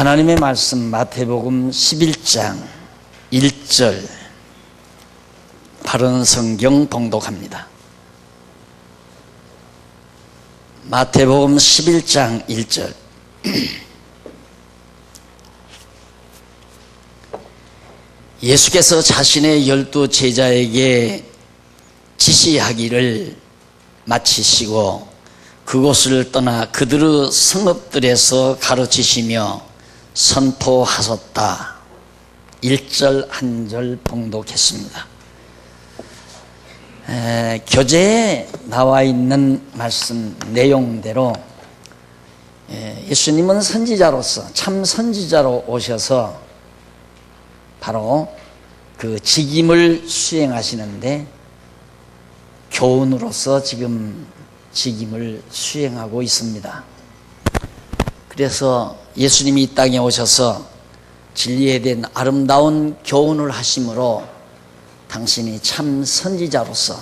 하나님의 말씀 마태복음 11장 1절 바른 성경 봉독합니다. 마태복음 11장 1절 예수께서 자신의 12 제자에게 지시하기를 마치시고 그곳을 떠나 그들의 성읍들에서 가르치시며 선포하셨다. 1절 1절 봉독했습니다. 교재에 나와 있는 말씀 내용대로 예수님은 선지자로서 참 선지자로 오셔서 바로 그 직임을 수행하시는데 교훈으로서 지금 직임을 수행하고 있습니다. 그래서 예수님이 이 땅에 오셔서 진리에 대한 아름다운 교훈을 하심으로 당신이 참 선지자로서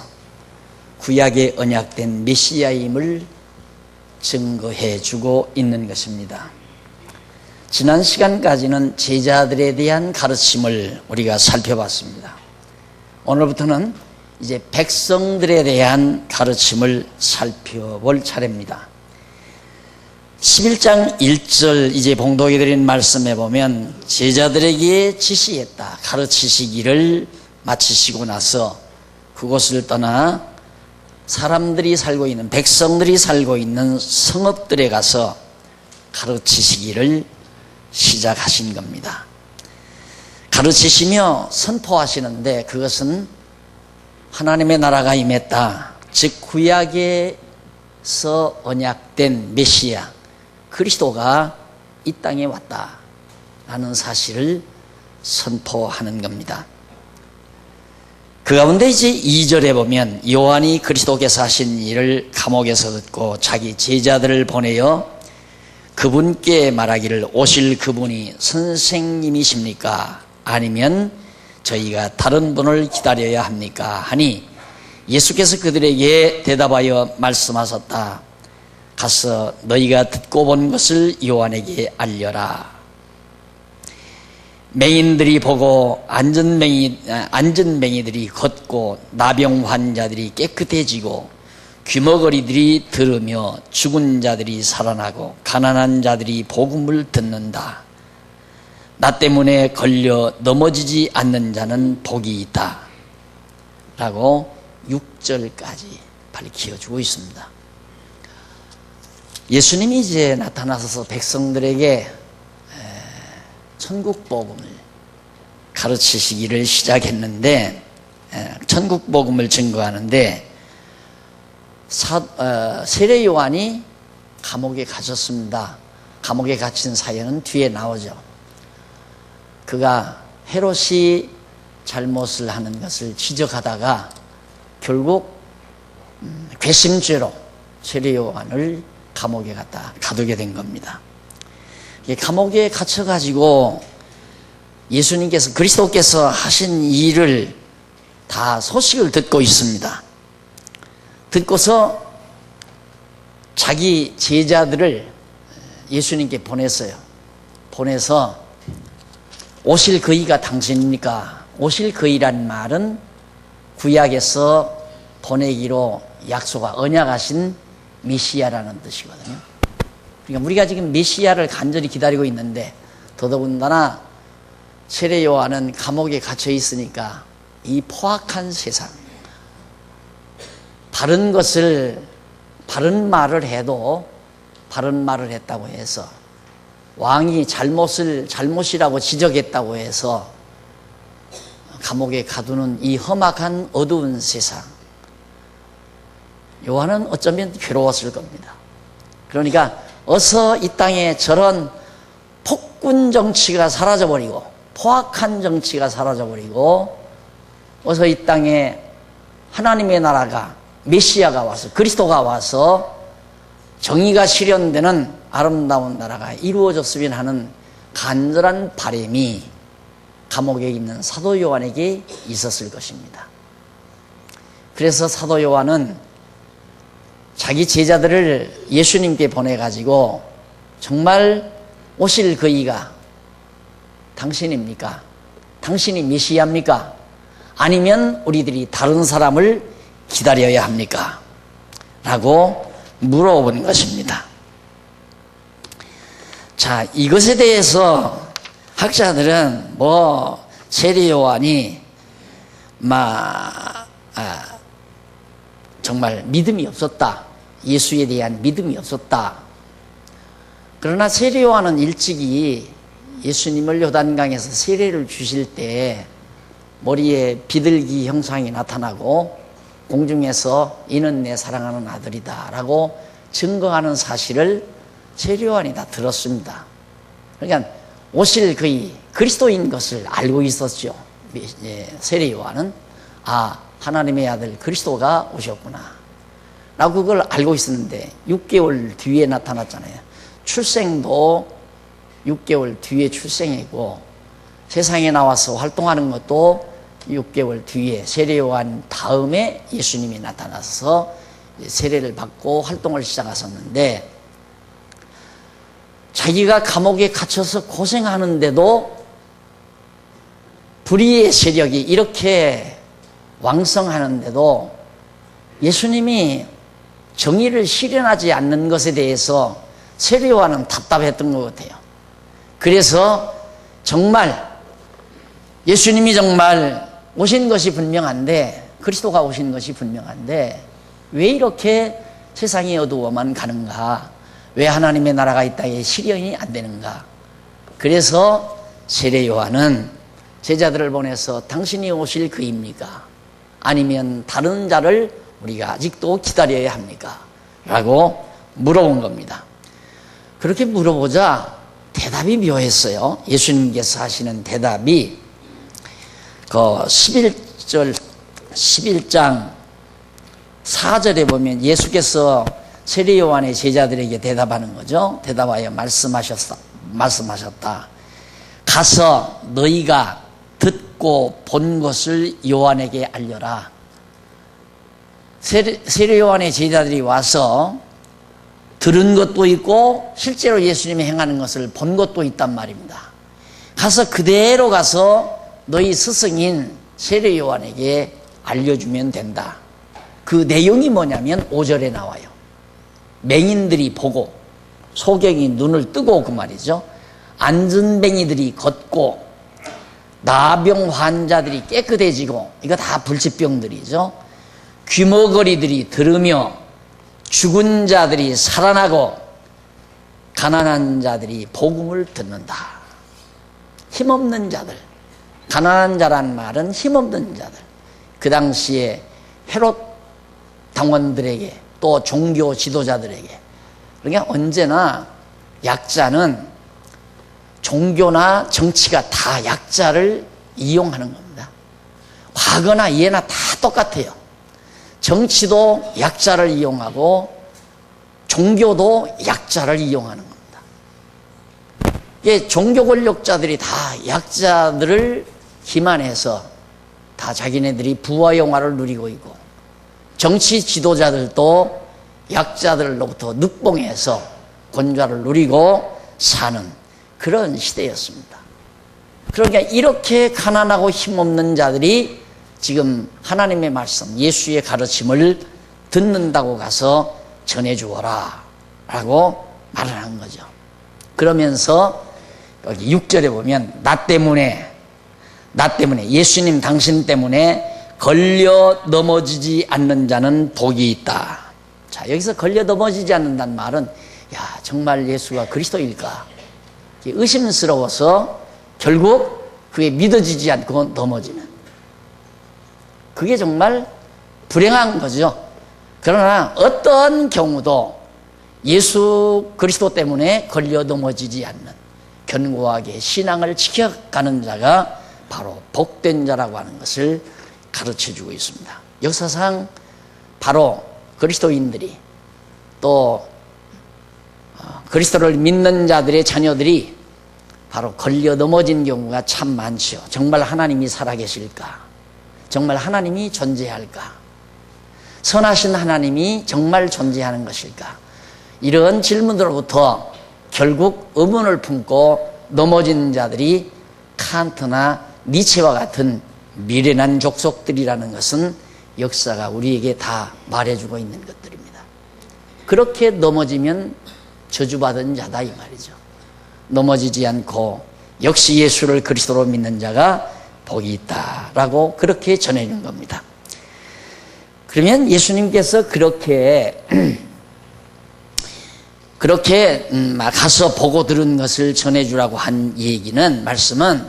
구약에 언약된 메시아임을 증거해 주고 있는 것입니다. 지난 시간까지는 제자들에 대한 가르침을 우리가 살펴봤습니다. 오늘부터는 이제 백성들에 대한 가르침을 살펴볼 차례입니다. 11장 1절 이제 봉독해 드린 말씀에 보면 제자들에게 지시했다. 가르치시기를 마치시고 나서 그곳을 떠나 사람들이 살고 있는 백성들이 살고 있는 성읍들에 가서 가르치시기를 시작하신 겁니다. 가르치시며 선포하시는데 그것은 하나님의 나라가 임했다. 즉 구약에서 언약된 메시아 그리스도가 이 땅에 왔다라는 사실을 선포하는 겁니다. 그 가운데 이제 2절에 보면 요한이 그리스도께서 하신 일을 감옥에서 듣고 자기 제자들을 보내어 그분께 말하기를 오실 그분이 선생님이십니까? 아니면 저희가 다른 분을 기다려야 합니까? 하니 예수께서 그들에게 대답하여 말씀하셨다. 가서 너희가 듣고 본 것을 요한에게 알려라. 맹인들이 보고 앉은 맹이들이 걷고 나병 환자들이 깨끗해지고 귀머거리들이 들으며 죽은 자들이 살아나고 가난한 자들이 복음을 듣는다. 나 때문에 걸려 넘어지지 않는 자는 복이 있다. 라고 6절까지 밝혀주고 있습니다. 예수님이 이제 나타나셔서 백성들에게 천국 복음을 가르치시기를 시작했는데 천국 복음을 증거하는데 세례 요한이 감옥에 갇혔습니다. 감옥에 갇힌 사연은 뒤에 나오죠. 그가 헤롯이 잘못을 하는 것을 지적하다가 결국 괘씸죄로 세례 요한을 감옥에 가두게 된 겁니다. 감옥에 갇혀가지고 예수님께서 그리스도께서 하신 일을 다 소식을 듣고 있습니다. 듣고서 자기 제자들을 예수님께 보냈어요. 보내서 오실 그이가 당신입니까? 오실 그이란 말은 구약에서 보내기로 언약하신 메시아라는 뜻이거든요. 그러니까 우리가 지금 메시아를 간절히 기다리고 있는데 더더군다나 세례 요한은 감옥에 갇혀 있으니까 이 포악한 세상 바른 말을 해도 바른 말을 했다고 해서 왕이 잘못이라고 지적했다고 해서 감옥에 가두는 이 험악한 어두운 세상 요한은 어쩌면 괴로웠을 겁니다. 그러니까 어서 이 땅에 저런 폭군 정치가 사라져버리고 포악한 정치가 사라져버리고 어서 이 땅에 하나님의 나라가 메시아가 와서 그리스도가 와서 정의가 실현되는 아름다운 나라가 이루어졌으면 하는 간절한 바람이 감옥에 있는 사도 요한에게 있었을 것입니다. 그래서 사도 요한은 자기 제자들을 예수님께 보내가지고 정말 오실 그이가 당신입니까? 당신이 메시아입니까? 아니면 우리들이 다른 사람을 기다려야 합니까? 라고 물어본 것입니다. 자, 이것에 대해서 학자들은 세례 요한이 정말 믿음이 없었다. 예수에 대한 믿음이 없었다. 그러나 세례 요한은 일찍이 예수님을 요단강에서 세례를 주실 때 머리에 비둘기 형상이 나타나고 공중에서 이는 내 사랑하는 아들이다 라고 증거하는 사실을 세례 요한이 다 들었습니다. 그러니까 오실 그의 그리스도인 것을 알고 있었죠. 세례 요한은 하나님의 아들 그리스도가 오셨구나 라고 그걸 알고 있었는데 6개월 뒤에 나타났잖아요. 출생도 6개월 뒤에 출생이고 세상에 나와서 활동하는 것도 6개월 뒤에 세례 요한 다음에 예수님이 나타나서 세례를 받고 활동을 시작하셨는데, 자기가 감옥에 갇혀서 고생하는데도 불의의 세력이 이렇게 왕성하는데도 예수님이 정의를 실현하지 않는 것에 대해서 세례 요한은 답답했던 것 같아요. 그래서 정말 예수님이 정말 오신 것이 분명한데, 그리스도가 오신 것이 분명한데 왜 이렇게 세상이 어두워만 가는가? 왜 하나님의 나라가 이 땅에 실현이 안 되는가? 그래서 세례 요한은 제자들을 보내서 당신이 오실 그입니까? 아니면 다른 자를 우리가 아직도 기다려야 합니까? 라고 물어본 겁니다. 그렇게 물어보자 대답이 묘했어요. 예수님께서 하시는 대답이 11장 4절에 보면 예수께서 세례 요한의 제자들에게 대답하는 거죠. 대답하여 말씀하셨다. 가서 너희가 듣고 본 것을 요한에게 알려라. 세례 요한의 제자들이 와서 들은 것도 있고 실제로 예수님이 행하는 것을 본 것도 있단 말입니다. 가서 그대로 가서 너희 스승인 세례 요한에게 알려주면 된다. 그 내용이 뭐냐면 5절에 나와요. 맹인들이 보고 소경이 눈을 뜨고 그 말이죠. 안전뱅이들이 걷고 나병 환자들이 깨끗해지고, 이거 다 불치병들이죠. 귀머거리들이 들으며 죽은 자들이 살아나고 가난한 자들이 복음을 듣는다. 힘없는 자들, 가난한 자란 말은 힘없는 자들. 그 당시에 헤롯 당원들에게 또 종교 지도자들에게, 그러니까 언제나 약자는 종교나 정치가 다 약자를 이용하는 겁니다. 과거나 예나 다 똑같아요. 정치도 약자를 이용하고 종교도 약자를 이용하는 겁니다. 이게 종교 권력자들이 다 약자들을 기만해서 다 자기네들이 부와 영화를 누리고 있고, 정치 지도자들도 약자들로부터 늑봉해서 권좌를 누리고 사는 그런 시대였습니다. 그러니까 이렇게 가난하고 힘없는 자들이 지금 하나님의 말씀, 예수의 가르침을 듣는다고 가서 전해주어라 라고 말을 한 거죠. 그러면서 여기 6절에 보면 나 때문에 예수님 당신 때문에 걸려 넘어지지 않는 자는 복이 있다. 자, 여기서 걸려 넘어지지 않는다는 말은 정말 예수가 그리스도일까? 의심스러워서 결국 그게 믿어지지 않고 넘어지는, 그게 정말 불행한 거죠. 그러나 어떤 경우도 예수 그리스도 때문에 걸려 넘어지지 않는 견고하게 신앙을 지켜가는 자가 바로 복된 자라고 하는 것을 가르쳐주고 있습니다. 역사상 바로 그리스도인들이 또 그리스도를 믿는 자들의 자녀들이 바로 걸려 넘어진 경우가 참 많죠. 정말 하나님이 살아계실까? 정말 하나님이 존재할까? 선하신 하나님이 정말 존재하는 것일까? 이런 질문들로부터 결국 의문을 품고 넘어진 자들이 칸트나 니체와 같은 미련한 족속들이라는 것은 역사가 우리에게 다 말해주고 있는 것들입니다. 그렇게 넘어지면 저주받은 자다 이 말이죠. 넘어지지 않고 역시 예수를 그리스도로 믿는 자가 복이 있다라고 그렇게 전해준 겁니다. 그러면 예수님께서 그렇게 가서 보고 들은 것을 전해주라고 한 얘기는, 말씀은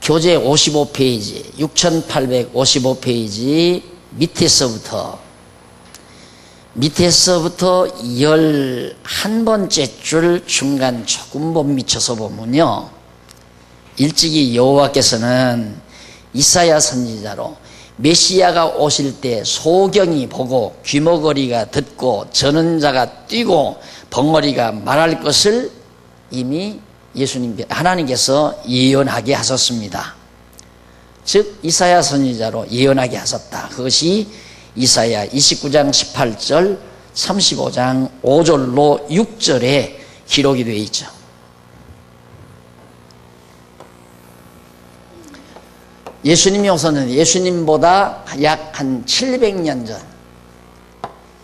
교재 55페이지 6855페이지 밑에서부터 11번째 줄 중간 조금 못 미쳐서 보면요, 일찍이 여호와께서는 이사야 선지자로 메시아가 오실 때 소경이 보고 귀머거리가 듣고 저는 자가 뛰고 벙어리가 말할 것을 이미 하나님께서 예언하게 하셨습니다. 즉 이사야 선지자로 예언하게 하셨다. 그것이 이사야 29장 18절 35장 5절로 6절에 기록이 되어 있죠. 예수님이 오셨는데 예수님보다 약 한 700년 전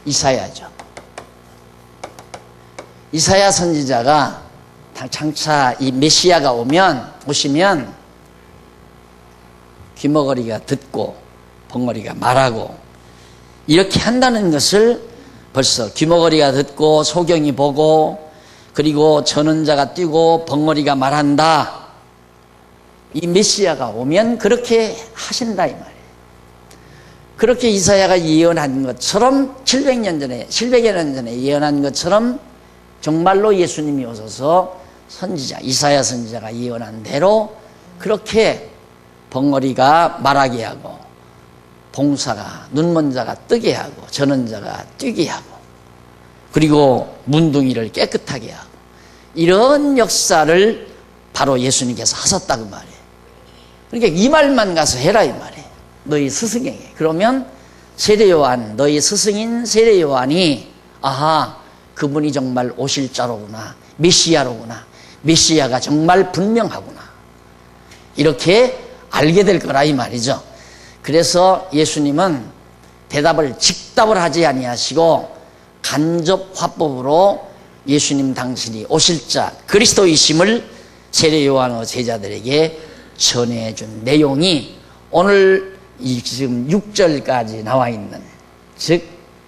이사야죠. 이사야 선지자가 장차 이 메시아가 오시면 귀머거리가 듣고 벙어리가 말하고 이렇게 한다는 것을 벌써 귀머거리가 듣고 소경이 보고 그리고 저는 자가 뛰고 벙어리가 말한다. 이 메시아가 오면 그렇게 하신다 이 말이에요. 그렇게 이사야가 예언한 것처럼 700여 년 전에 예언한 것처럼 정말로 예수님이 오셔서 이사야 선지자가 예언한 대로 그렇게 벙어리가 말하게 하고 봉사가 눈먼 자가 뜨게 하고 저는 자가 뛰게 하고 그리고 문둥이를 깨끗하게 하고 이런 역사를 바로 예수님께서 하셨다 그 말이에요. 그러니까 이 말만 가서 해라 이 말이에요. 너희 스승에게. 그러면 세례요한, 너희 스승인 세례요한이 아하, 그분이 정말 오실 자로구나, 메시아로구나, 메시아가 정말 분명하구나, 이렇게 알게 될 거라 이 말이죠. 그래서 예수님은 직답을 하지 아니하시고 간접 화법으로 예수님 당신이 오실 자 그리스도이심을 세례요한의 제자들에게 전해준 내용이 오늘 지금 6절까지 나와 있는, 즉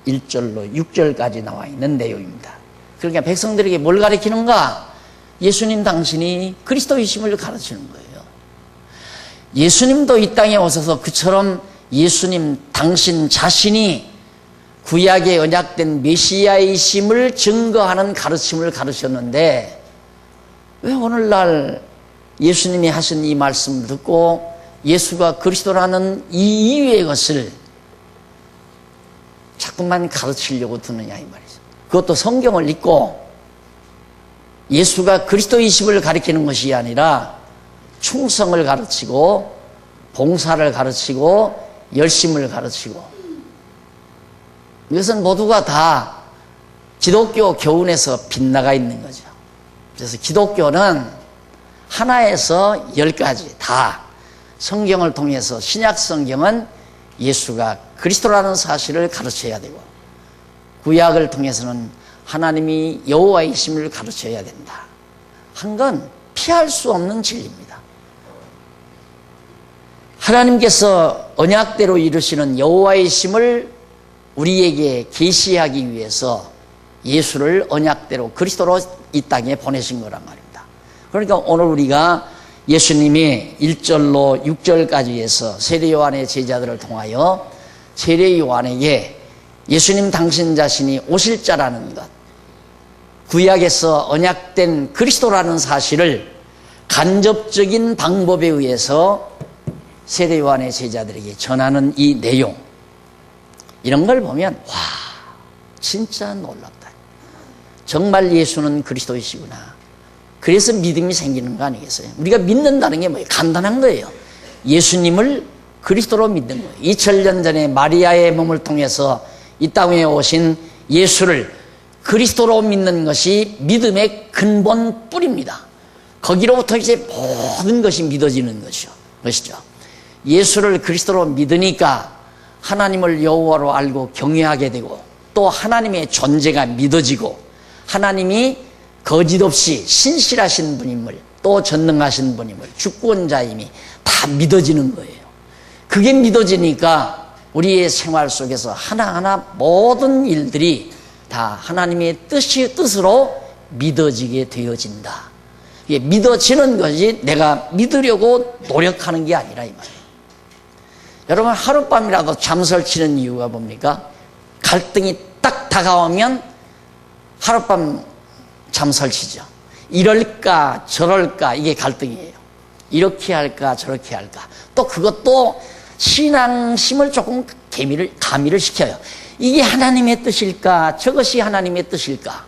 1절로 6절까지 나와 있는 내용입니다. 그러니까 백성들에게 뭘 가르치는가? 예수님 당신이 그리스도이심을 가르치는 거예요. 예수님도 이 땅에 오셔서 그처럼 예수님 당신 자신이 구약에 언약된 메시아이심을 증거하는 가르침을 가르쳤는데 왜 오늘날 예수님이 하신 이 말씀을 듣고 예수가 그리스도라는 이 이유의 것을 자꾸만 가르치려고 드느냐 이 말이죠. 그것도 성경을 읽고 예수가 그리스도이심을 가르치는 것이 아니라 충성을 가르치고 봉사를 가르치고 열심을 가르치고, 이것은 모두가 다 기독교 교훈에서 빗나가 있는 거죠. 그래서 기독교는 하나에서 10가지 다 성경을 통해서, 신약 성경은 예수가 그리스도라는 사실을 가르쳐야 되고 구약을 통해서는 하나님이 여호와이심을 가르쳐야 된다 한 건 피할 수 없는 진리입니다. 하나님께서 언약대로 이루시는 여호와이심을 우리에게 계시하기 위해서 예수를 언약대로 그리스도로 이 땅에 보내신 거란 말입니다. 그러니까 오늘 우리가 예수님이 1절로 6절까지 해서 세례요한의 제자들을 통하여 세례요한에게 예수님 당신 자신이 오실 자라는 것, 구약에서 언약된 그리스도라는 사실을 간접적인 방법에 의해서 세례요한의 제자들에게 전하는 이 내용, 이런 걸 보면 와, 진짜 놀랍다. 정말 예수는 그리스도이시구나. 그래서 믿음이 생기는 거 아니겠어요? 우리가 믿는다는 게 뭐예요? 간단한 거예요. 예수님을 그리스도로 믿는 거예요. 2000년 전에 마리아의 몸을 통해서 이 땅에 오신 예수를 그리스도로 믿는 것이 믿음의 근본 뿌리입니다. 거기로부터 이제 모든 것이 믿어지는 것이죠. 예수를 그리스도로 믿으니까 하나님을 여호와로 알고 경외하게 되고, 또 하나님의 존재가 믿어지고, 하나님이 거짓없이 신실하신 분임을, 또 전능하신 분임을, 주권자임이 다 믿어지는 거예요. 그게 믿어지니까 우리의 생활 속에서 하나하나 모든 일들이 다 하나님의 뜻으로 믿어지게 되어진다. 이게 믿어지는 것이 내가 믿으려고 노력하는 게 아니라 이 말이에요. 여러분, 하룻밤이라도 잠설 치는 이유가 뭡니까? 갈등이 딱 다가오면 하룻밤 잠설 치죠. 이럴까 저럴까, 이게 갈등이에요. 이렇게 할까 저렇게 할까. 또 그것도 신앙심을 조금 가미를 시켜요. 이게 하나님의 뜻일까, 저것이 하나님의 뜻일까.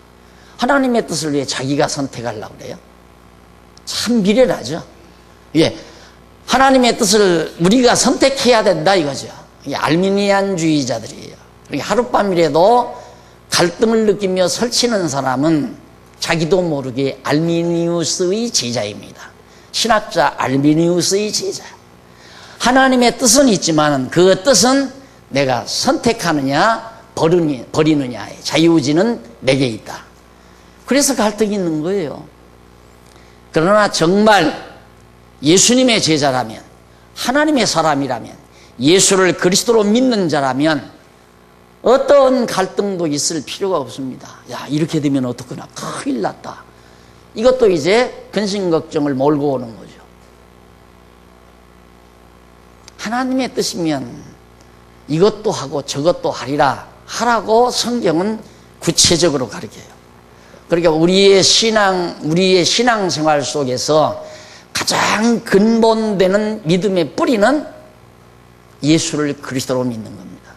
하나님의 뜻을 왜 자기가 선택하려고 그래요? 참 미련하죠. 예, 하나님의 뜻을 우리가 선택해야 된다 이거죠. 이게 알미니안주의자들이에요. 하룻밤이라도 갈등을 느끼며 설치는 사람은 자기도 모르게 알미니우스의 제자입니다. 신학자 알미니우스의 제자. 하나님의 뜻은 있지만 그 뜻은 내가 선택하느냐 버리느냐의 자유의지는 내게 있다. 그래서 갈등이 있는 거예요. 그러나 정말 예수님의 제자라면, 하나님의 사람이라면, 예수를 그리스도로 믿는 자라면 어떤 갈등도 있을 필요가 없습니다. 야, 이렇게 되면 어떡하나, 큰일 났다. 이것도 이제 근심 걱정을 몰고 오는 거죠. 하나님의 뜻이면 이것도 하고 저것도 하라고 성경은 구체적으로 가르쳐요. 그러니까 우리의 신앙생활 속에서 가장 근본되는 믿음의 뿌리는 예수를 그리스도로 믿는 겁니다.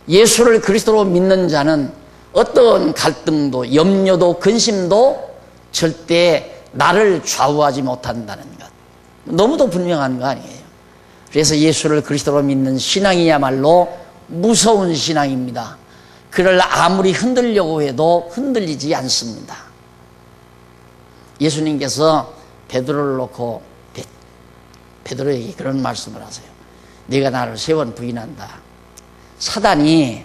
예수를 그리스도로 믿는 자는 어떤 갈등도, 염려도, 근심도 절대 나를 좌우하지 못한다는 것. 너무도 분명한 거 아니에요. 그래서 예수를 그리스도로 믿는 신앙이야말로 무서운 신앙입니다. 그를 아무리 흔들려고 해도 흔들리지 않습니다. 예수님께서 베드로를 놓고 베드로에게 그런 말씀을 하세요. 네가 나를 3번 부인한다. 사단이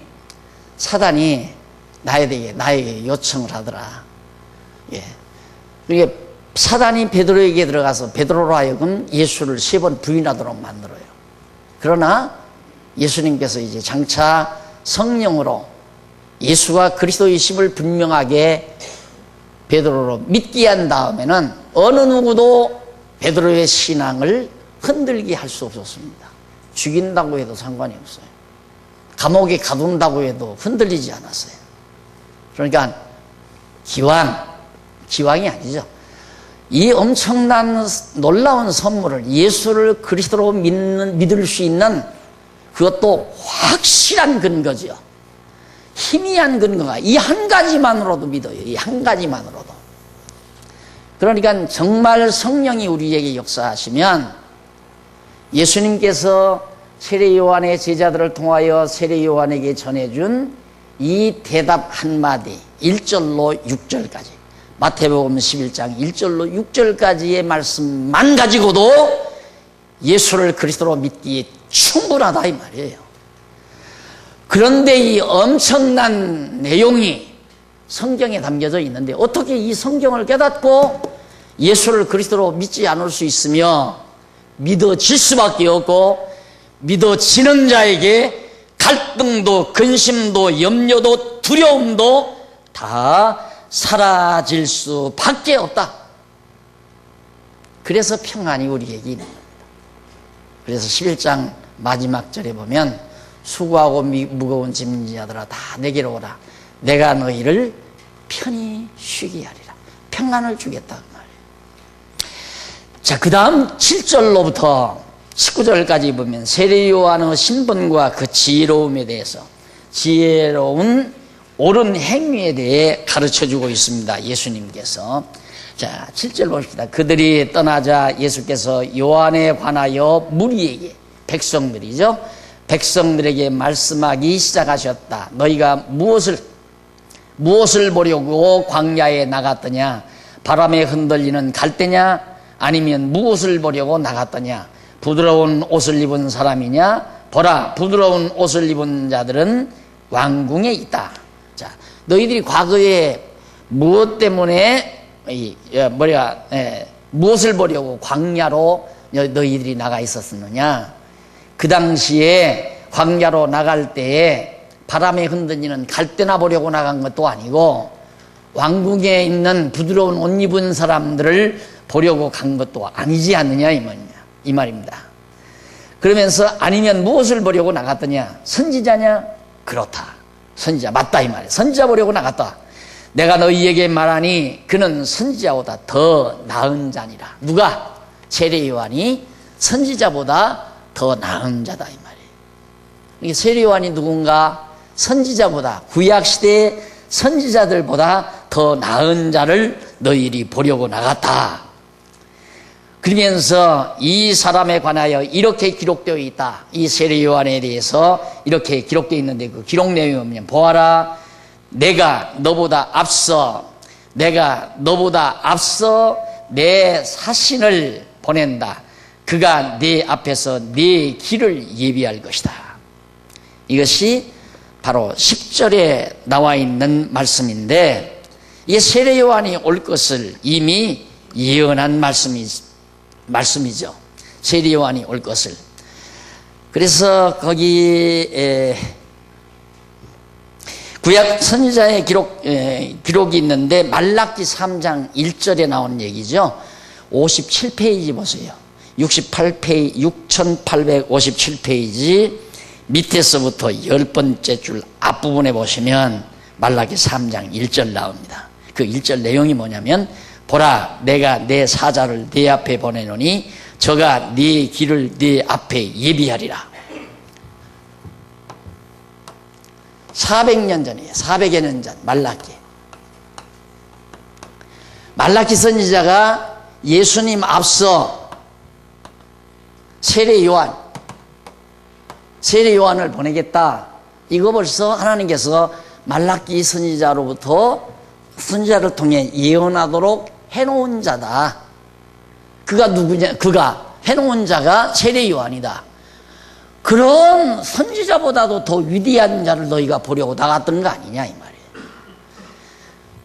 나에게 요청을 하더라. 예. 그게 사단이 베드로에게 들어가서 베드로로 하여금 예수를 3번 부인하도록 만들어요. 그러나 예수님께서 이제 장차 성령으로 예수가 그리스도이심을 분명하게 베드로로 믿게 한 다음에는 어느 누구도 베드로의 신앙을 흔들게 할 수 없었습니다. 죽인다고 해도 상관이 없어요. 감옥에 가둔다고 해도 흔들리지 않았어요. 그러니까 기왕이 아니죠. 이 엄청난 놀라운 선물을, 예수를 그리스도로 믿을 수 있는 그것도 확실한 근거죠. 희미한 근거가 이 한 가지만으로도 믿어요. 이 한 가지만으로도. 그러니까 정말 성령이 우리에게 역사하시면 예수님께서 세례 요한의 제자들을 통하여 세례 요한에게 전해준 이 대답 한마디, 1절로 6절까지, 마태복음 11장 1절로 6절까지의 말씀만 가지고도 예수를 그리스도로 믿기에 충분하다 이 말이에요. 그런데 이 엄청난 내용이 성경에 담겨져 있는데 어떻게 이 성경을 깨닫고 예수를 그리스도로 믿지 않을 수 있으며 믿어질 수밖에 없고, 믿어지는 자에게 갈등도 근심도 염려도 두려움도 다 사라질 수밖에 없다. 그래서 평안이 우리에게 있는 겁니다. 그래서 11장 마지막 절에 보면 수고하고 무거운 짐진 자들아 다 내게로 오라. 내가 너희를 편히 쉬게 하리라. 평안을 주겠다 그 말이에요. 자, 그 다음 7절로부터 19절까지 보면 세례 요한의 신분과 그 지혜로움에 대해서, 지혜로운 옳은 행위에 대해 가르쳐주고 있습니다. 예수님께서. 자, 7절 봅시다. 그들이 떠나자 예수께서 요한에 관하여 무리에게, 백성들이죠, 백성들에게 말씀하기 시작하셨다. 너희가 무엇을 무엇을 보려고 광야에 나갔더냐? 바람에 흔들리는 갈대냐? 아니면 무엇을 보려고 나갔더냐? 부드러운 옷을 입은 사람이냐? 보라, 부드러운 옷을 입은 자들은 왕궁에 있다. 자, 너희들이 과거에 무엇 때문에 무엇을 보려고 광야로 너희들이 나가 있었느냐? 그 당시에 광야로 나갈 때에 바람에 흔들리는 갈대나 보려고 나간 것도 아니고 왕궁에 있는 부드러운 옷 입은 사람들을 보려고 간 것도 아니지 않느냐 이 말입니다. 그러면서 아니면 무엇을 보려고 나갔더냐? 선지자냐? 그렇다. 선지자 맞다 이 말이에요. 선지자 보려고 나갔다. 내가 너희에게 말하니 그는 선지자보다 더 나은 자니라. 누가? 세례 요한이 선지자보다 더 나은 자다 이 말이에요. 세례 요한이 누군가? 선지자보다, 구약시대의 선지자들보다 더 나은 자를 너희들이 보려고 나갔다. 그러면서 이 사람에 관하여 이렇게 기록되어 있다. 이 세례 요한에 대해서 이렇게 기록되어 있는데 그 기록 내용이 뭐냐면, 보아라, 내가 너보다 앞서 내 사신을 보낸다. 그가 네 앞에서 네 길을 예비할 것이다. 이것이 바로 10절에 나와 있는 말씀인데, 이 세례 요한이 올 것을 이미 예언한 말씀이죠. 세례 요한이 올 것을. 그래서 거기 구약 선지자의 기록이 있는데 말라기 3장 1절에 나온 얘기죠. 57페이지 보세요. 6857페이지 밑에서부터 10번째 줄 앞부분에 보시면 말라기 3장 1절 나옵니다. 그 1절 내용이 뭐냐면, 보라, 내가 내 사자를 네 앞에 보내노니 저가 네 길을 네 앞에 예비하리라. 400년 전이에요. 400여 년 전 말라기 선지자가 예수님 앞서 세례 요한을 보내겠다. 이거 벌써 하나님께서 말라기 선지자를 통해 예언하도록 해놓은 자다. 그가 누구냐? 그가 해놓은 자가 세례 요한이다. 그런 선지자보다도 더 위대한 자를 너희가 보려고 나갔던 거 아니냐 이 말이에요.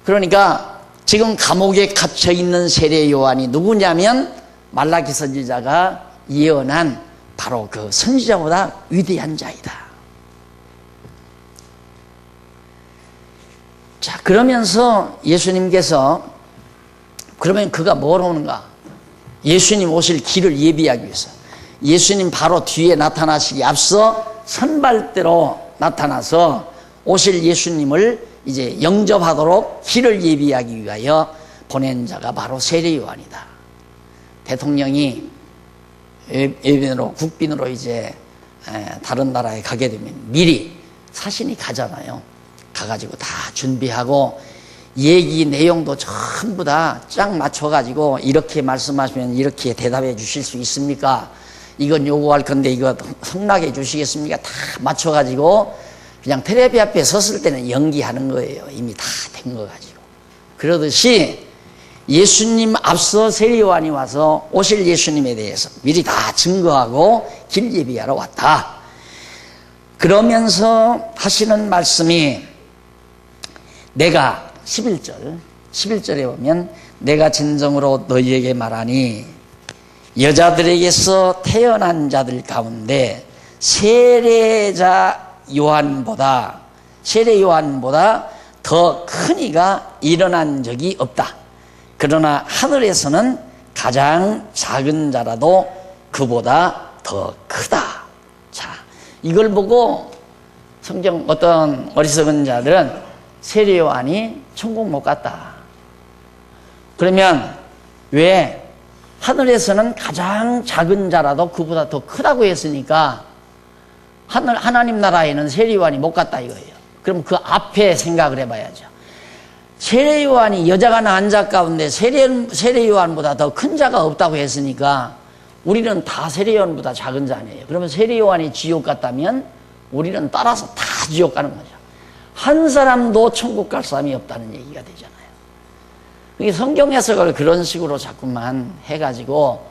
그러니까 지금 감옥에 갇혀 있는 세례 요한이 누구냐면 말라기 선지자가 예언한 바로 그 선지자보다 위대한 자이다. 자, 그러면서 예수님께서, 그러면 그가 뭘 오는가? 예수님 오실 길을 예비하기 위해서 예수님 바로 뒤에 나타나시기 앞서 선발대로 나타나서 오실 예수님을 이제 영접하도록 길을 예비하기 위하여 보낸 자가 바로 세례 요한이다. 대통령이 국빈으로 이제 다른 나라에 가게 되면 미리 사신이 가잖아요. 가가지고 다 준비하고 얘기 내용도 전부 다 쫙 맞춰가지고 이렇게 말씀하시면 이렇게 대답해 주실 수 있습니까? 이건 요구할 건데 이거 성낙해 주시겠습니까? 다 맞춰가지고 그냥 텔레비 앞에 섰을 때는 연기하는 거예요. 이미 다 된 거 가지고. 그러듯이 예수님 앞서 세례 요한이 와서 오실 예수님에 대해서 미리 다 증거하고 길 예비하러 왔다. 그러면서 하시는 말씀이, 내가 11절에 보면 내가 진정으로 너희에게 말하니 여자들에게서 태어난 자들 가운데 세례 요한보다 더 큰 이가 일어난 적이 없다. 그러나 하늘에서는 가장 작은 자라도 그보다 더 크다. 자, 이걸 보고 성경 어떤 어리석은 자들은 세례 요한이 천국 못 갔다. 그러면 왜? 하늘에서는 가장 작은 자라도 그보다 더 크다고 했으니까 하나님 나라에는 세례 요한이 못 갔다 이거예요. 그럼 그 앞에 생각을 해봐야죠. 세례 요한이 여자가 낳은 자 가운데 세례 요한보다 더 큰 자가 없다고 했으니까 우리는 다 세례 요한보다 작은 자네요. 그러면 세례 요한이 지옥 갔다면 우리는 따라서 다 지옥 가는 거죠. 한 사람도 천국 갈 사람이 없다는 얘기가 되잖아요. 이게 성경 해석을 그런 식으로 자꾸만 해가지고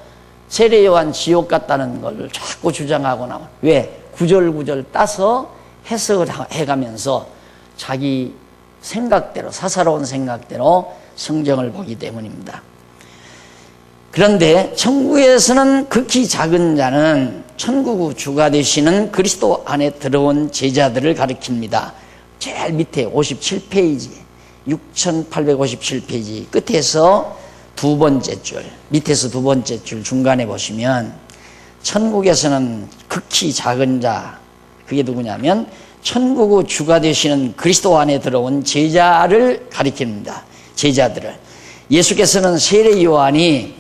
세례 요한 지옥 갔다는 걸 자꾸 주장하고 나와. 왜? 구절구절 따서 해석을 해가면서 자기 생각대로, 사사로운 생각대로 성경을 보기 때문입니다. 그런데 천국에서는 극히 작은 자는 천국 주가 되시는 그리스도 안에 들어온 제자들을 가리킵니다. 제일 밑에 57페이지, 6857페이지 끝에서 두 번째 줄, 밑에서 두 번째 줄 중간에 보시면 천국에서는 극히 작은 자, 그게 누구냐면 천국의 주가 되시는 그리스도 안에 들어온 제자를 가리킵니다. 제자들을. 예수께서는 세례 요한이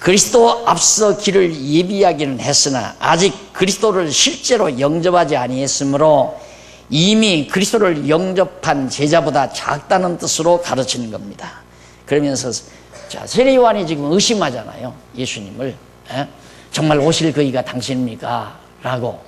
그리스도 앞서 길을 예비하기는 했으나 아직 그리스도를 실제로 영접하지 아니했으므로 이미 그리스도를 영접한 제자보다 작다는 뜻으로 가르치는 겁니다. 그러면서 자, 세례 요한이 지금 의심하잖아요. 예수님을. 정말 오실 그이가 당신입니까? 라고.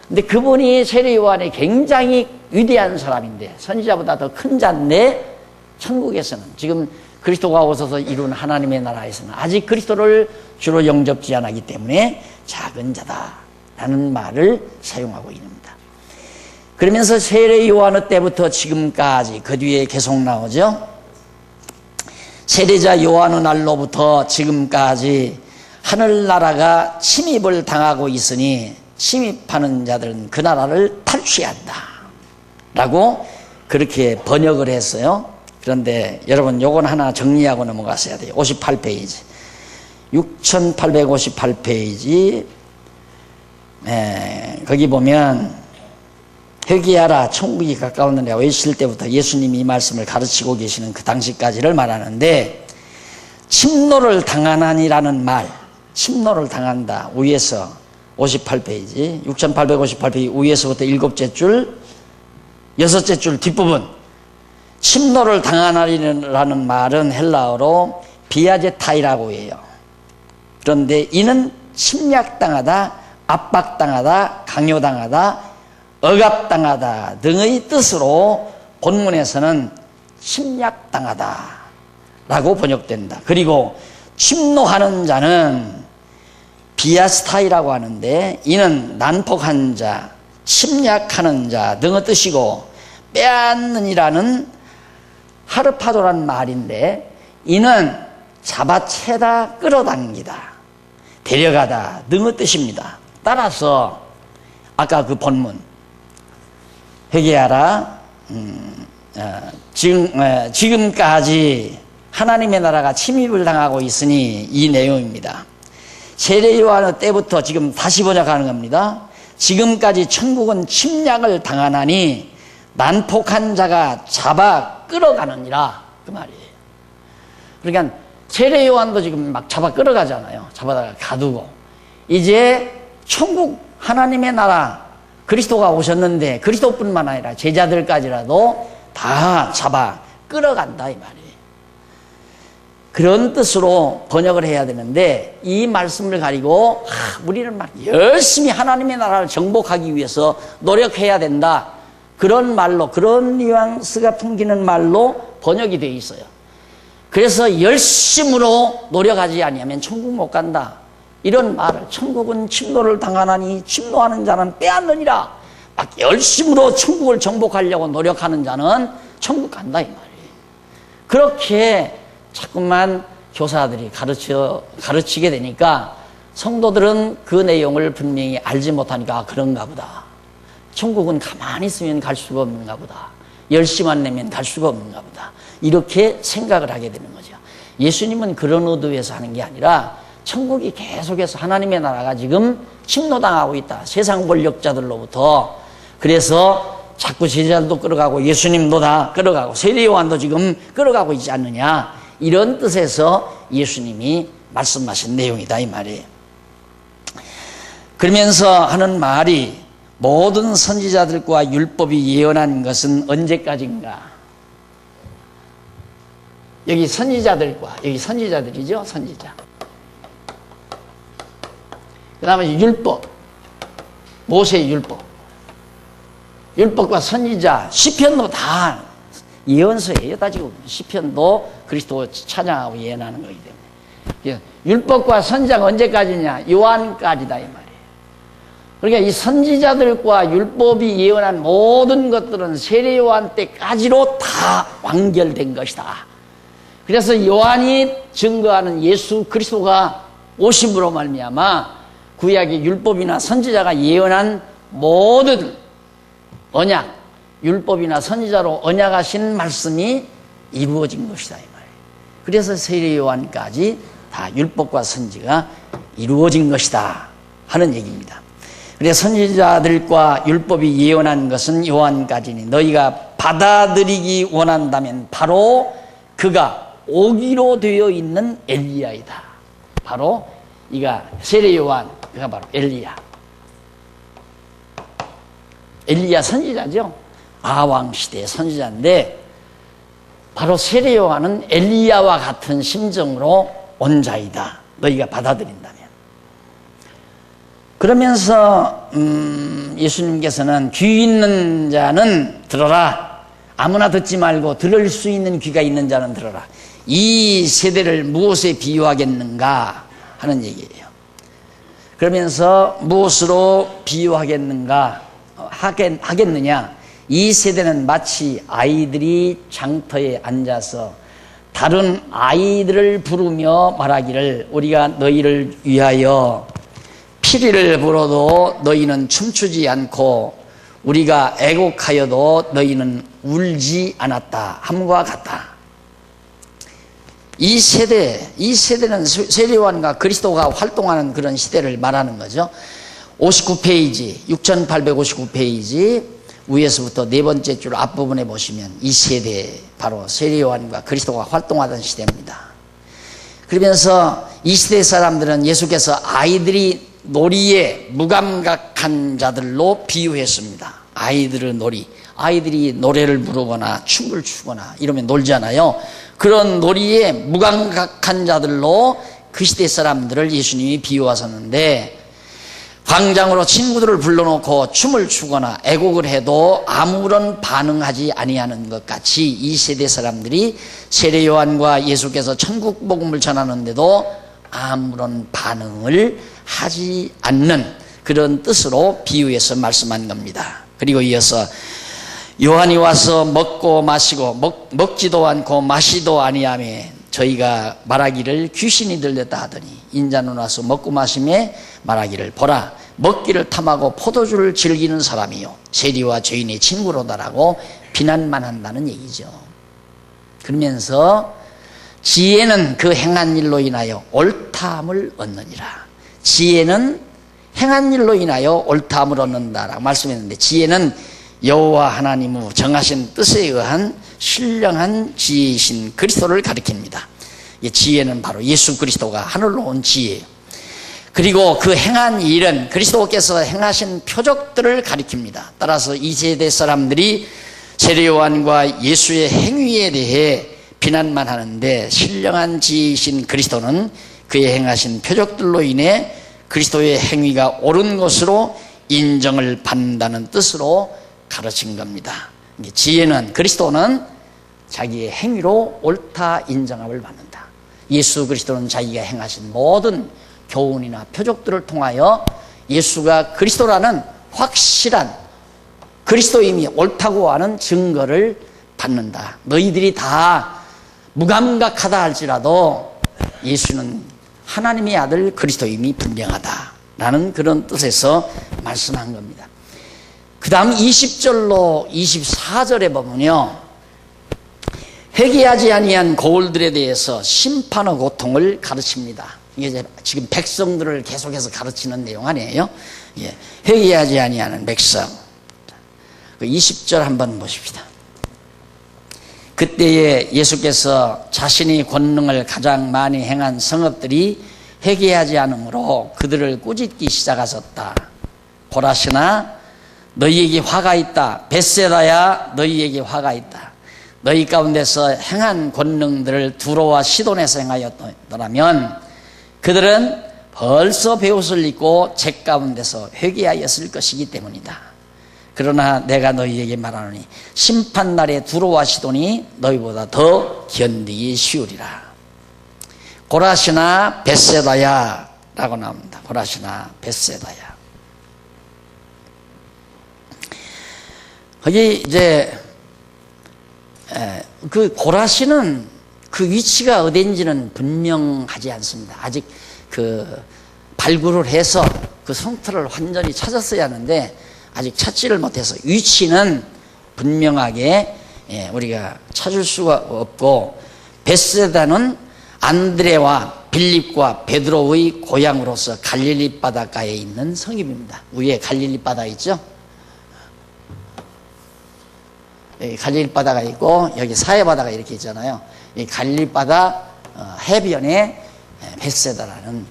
근데 그분이 세례 요한이 굉장히 위대한 사람인데 선지자보다 더 큰 자인데 천국에서는 지금 그리스도가 오셔서 이룬 하나님의 나라에서는 아직 그리스도를 주로 영접지 않았기 때문에 작은 자다라는 말을 사용하고 있습니다. 그러면서 세례 요한 때부터 지금까지 그 뒤에 계속 나오죠. 세례자 요한의 날로부터 지금까지 하늘나라가 침입을 당하고 있으니 침입하는 자들은 그 나라를 탈취한다 라고 그렇게 번역을 했어요. 그런데 여러분 요건 하나 정리하고 넘어갔어야 돼요. 58페이지 6858페이지 거기 보면 회개하라 천국이 가까웠느니라 외칠 때부터 예수님이 이 말씀을 가르치고 계시는 그 당시까지를 말하는데 침노를 당하나니라는 말, 침노를 당한다 위에서 58페이지 6858페이지 위에서부터 일곱째 줄 여섯째 줄 뒷부분 침노를 당하나리라는 말은 헬라어로 비아제타이라고 해요. 그런데 이는 침략당하다, 압박당하다, 강요당하다, 억압당하다 등의 뜻으로 본문에서는 침략당하다 라고 번역된다. 그리고 침노하는 자는 비아스타이라고 하는데 이는 난폭한 자, 침략하는 자 등의 뜻이고 빼앗는이라는 하르파도라는 말인데 이는 잡아채다, 끌어당기다, 데려가다 등의 뜻입니다. 따라서 아까 그 본문 회개하라 지금까지 하나님의 나라가 침입을 당하고 있으니 이 내용입니다. 세례 요한 때부터 지금 다시 번역하는 겁니다. 지금까지 천국은 침략을 당하나니 난폭한 자가 잡아 끌어가느니라 그 말이에요. 그러니까 세례 요한도 지금 막 잡아 끌어가잖아요. 잡아다가 가두고 이제 천국 하나님의 나라 그리스도가 오셨는데 그리스도뿐만 아니라 제자들까지라도 다 잡아 끌어간다 이 말이에요. 그런 뜻으로 번역을 해야 되는데 이 말씀을 가지고 우리는 막 열심히 하나님의 나라를 정복하기 위해서 노력해야 된다. 그런 말로 그런 뉘앙스가 풍기는 말로 번역이 되어 있어요. 그래서 열심으로 노력하지 아니하면 천국 못 간다. 이런 말을 천국은 침노를 당하나니 침노하는 자는 빼앗느니라. 막 열심으로 천국을 정복하려고 노력하는 자는 천국 간다 이 말이에요. 그렇게 자꾸만 교사들이 가르치게 되니까 성도들은 그 내용을 분명히 알지 못하니까 그런가 보다. 천국은 가만히 있으면 갈 수가 없는가 보다. 열심 안 내면 갈 수가 없는가 보다. 이렇게 생각을 하게 되는 거죠. 예수님은 그런 의도에서 하는 게 아니라 천국이 계속해서 하나님의 나라가 지금 침노당하고 있다. 세상 권력자들로부터. 그래서 자꾸 제자들도 끌어가고 예수님도 다 끌어가고 세례 요한도 지금 끌어가고 있지 않느냐. 이런 뜻에서 예수님이 말씀하신 내용이다 이 말이에요. 그러면서 하는 말이 모든 선지자들과 율법이 예언한 것은 언제까지인가? 여기 선지자들과 여기 선지자들이죠. 선지자. 그 다음에 율법 모세의 율법 율법과 선지자, 시편도 다 예언서예요. 따지고 시편도 그리스도 찬양하고 예언하는 거기 때문에. 율법과 선지자가 언제까지냐? 요한까지다 이 말이에요. 그러니까 이 선지자들과 율법이 예언한 모든 것들은 세례 요한 때까지로 다 완결된 것이다. 그래서 요한이 증거하는 예수 그리스도가 오심으로 말미암아 구약의 율법이나 선지자가 예언한 모든 언약, 율법이나 선지자로 언약하신 말씀이 이루어진 것이다 이 말이에요. 그래서 세례 요한까지 다 율법과 선지가 이루어진 것이다 하는 얘기입니다. 그래서 선지자들과 율법이 예언한 것은 요한까지니 너희가 받아들이기 원한다면 바로 그가 오기로 되어 있는 엘리야이다. 바로 이가 세례 요한, 그가 바로 엘리야 선지자죠. 아왕 시대의 선지자인데 바로 세례 요한은 엘리야와 같은 심정으로 온 자이다. 너희가 받아들인다면. 그러면서 예수님께서는 귀 있는 자는 들어라. 아무나 듣지 말고 들을 수 있는 귀가 있는 자는 들어라. 이 세대를 무엇에 비유하겠는가 하는 얘기예요. 그러면서 무엇으로 비유하겠는가 하겠느냐. 이 세대는 마치 아이들이 장터에 앉아서 다른 아이들을 부르며 말하기를 우리가 너희를 위하여 피리를 불어도 너희는 춤추지 않고 우리가 애곡하여도 너희는 울지 않았다 함과 같다. 이 세대는 세례 요한과 그리스도가 활동하는 그런 시대를 말하는 거죠. 59페이지 6859페이지 위에서부터 네 번째 줄 앞부분에 보시면 이 세대 바로 세례 요한과 그리스도가 활동하던 시대입니다. 그러면서 이 시대 사람들은 예수께서 아이들이 놀이에 무감각한 자들로 비유했습니다. 아이들이 노래를 부르거나 춤을 추거나 이러면 놀잖아요. 그런 놀이에 무감각한 자들로 그 시대 사람들을 예수님이 비유하셨는데 광장으로 친구들을 불러놓고 춤을 추거나 애곡을 해도 아무런 반응하지 아니하는 것 같이 이 세대 사람들이 세례 요한과 예수께서 천국 복음을 전하는데도 아무런 반응을 하지 않는 그런 뜻으로 비유해서 말씀한 겁니다. 그리고 이어서 요한이 와서 먹고 마시고 먹지도 않고 마시도 아니하며 저희가 말하기를 귀신이 들렸다 하더니 인자는 와서 먹고 마시며 말하기를 보라 먹기를 탐하고 포도주를 즐기는 사람이요 세리와 죄인의 친구로다라고 비난만 한다는 얘기죠. 그러면서 지혜는 그 행한 일로 인하여 옳다함을 얻느니라. 지혜는 행한 일로 인하여 옳다함을 얻는다라고 말씀했는데 지혜는 여호와 하나님의 정하신 뜻에 의한 신령한 지혜이신 그리스도를 가리킵니다. 지혜는 바로 예수 그리스도가 하늘로 온 지혜예요. 그리고 그 행한 일은 그리스도께서 행하신 표적들을 가리킵니다. 따라서 이 세대 사람들이 세례 요한과 예수의 행위에 대해 비난만 하는데 신령한 지혜이신 그리스도는 그의 행하신 표적들로 인해 그리스도의 행위가 옳은 것으로 인정을 받는다는 뜻으로 가르친 겁니다. 지혜는 그리스도는 자기의 행위로 옳다 인정함을 받는다. 예수 그리스도는 자기가 행하신 모든 교훈이나 표적들을 통하여 예수가 그리스도라는 확실한 그리스도임이 옳다고 하는 증거를 받는다. 너희들이 다 무감각하다 할지라도 예수는 하나님의 아들 그리스도임이 분명하다라는 그런 뜻에서 말씀한 겁니다. 그 다음 20절로 24절에 보면요, 회개하지 아니한 고울들에 대해서 심판의 고통을 가르칩니다. 이게 지금 백성들을 계속해서 가르치는 내용 아니에요? 회개하지 아니하는 백성. 20절 한번 보십시다. 그때에 예수께서 자신이 권능을 가장 많이 행한 성읍들이 회개하지 않으므로 그들을 꾸짖기 시작하셨다. 고라시나 너희에게 화가 있다. 벳세다야 너희에게 화가 있다. 너희 가운데서 행한 권능들을 두로와 시돈에서 행하였더라면 그들은 벌써 베옷을 입고 제 가운데서 회개하였을 것이기 때문이다. 그러나 내가 너희에게 말하노니 심판날에 두로와 시돈이 너희보다 더 견디기 쉬우리라. 고라시나 벳세다야 라고 나옵니다. 고라시나 벳세다야. 거기 이제 그 고라시는 그 위치가 어딘지는 분명하지 않습니다. 아직 그 발굴을 해서 그 성터를 완전히 찾았어야 하는데 아직 찾지를 못해서 위치는 분명하게 우리가 찾을 수가 없고, 벳세다는 안드레와 빌립과 베드로의 고향으로서 갈릴리 바닷가에 있는 성읍입니다. 위에 갈릴리 바다 있죠? 여기 갈릴리 바다가 있고 여기 사해 바다가 이렇게 있잖아요. 이 갈릴리 바다 해변에 벳세다라는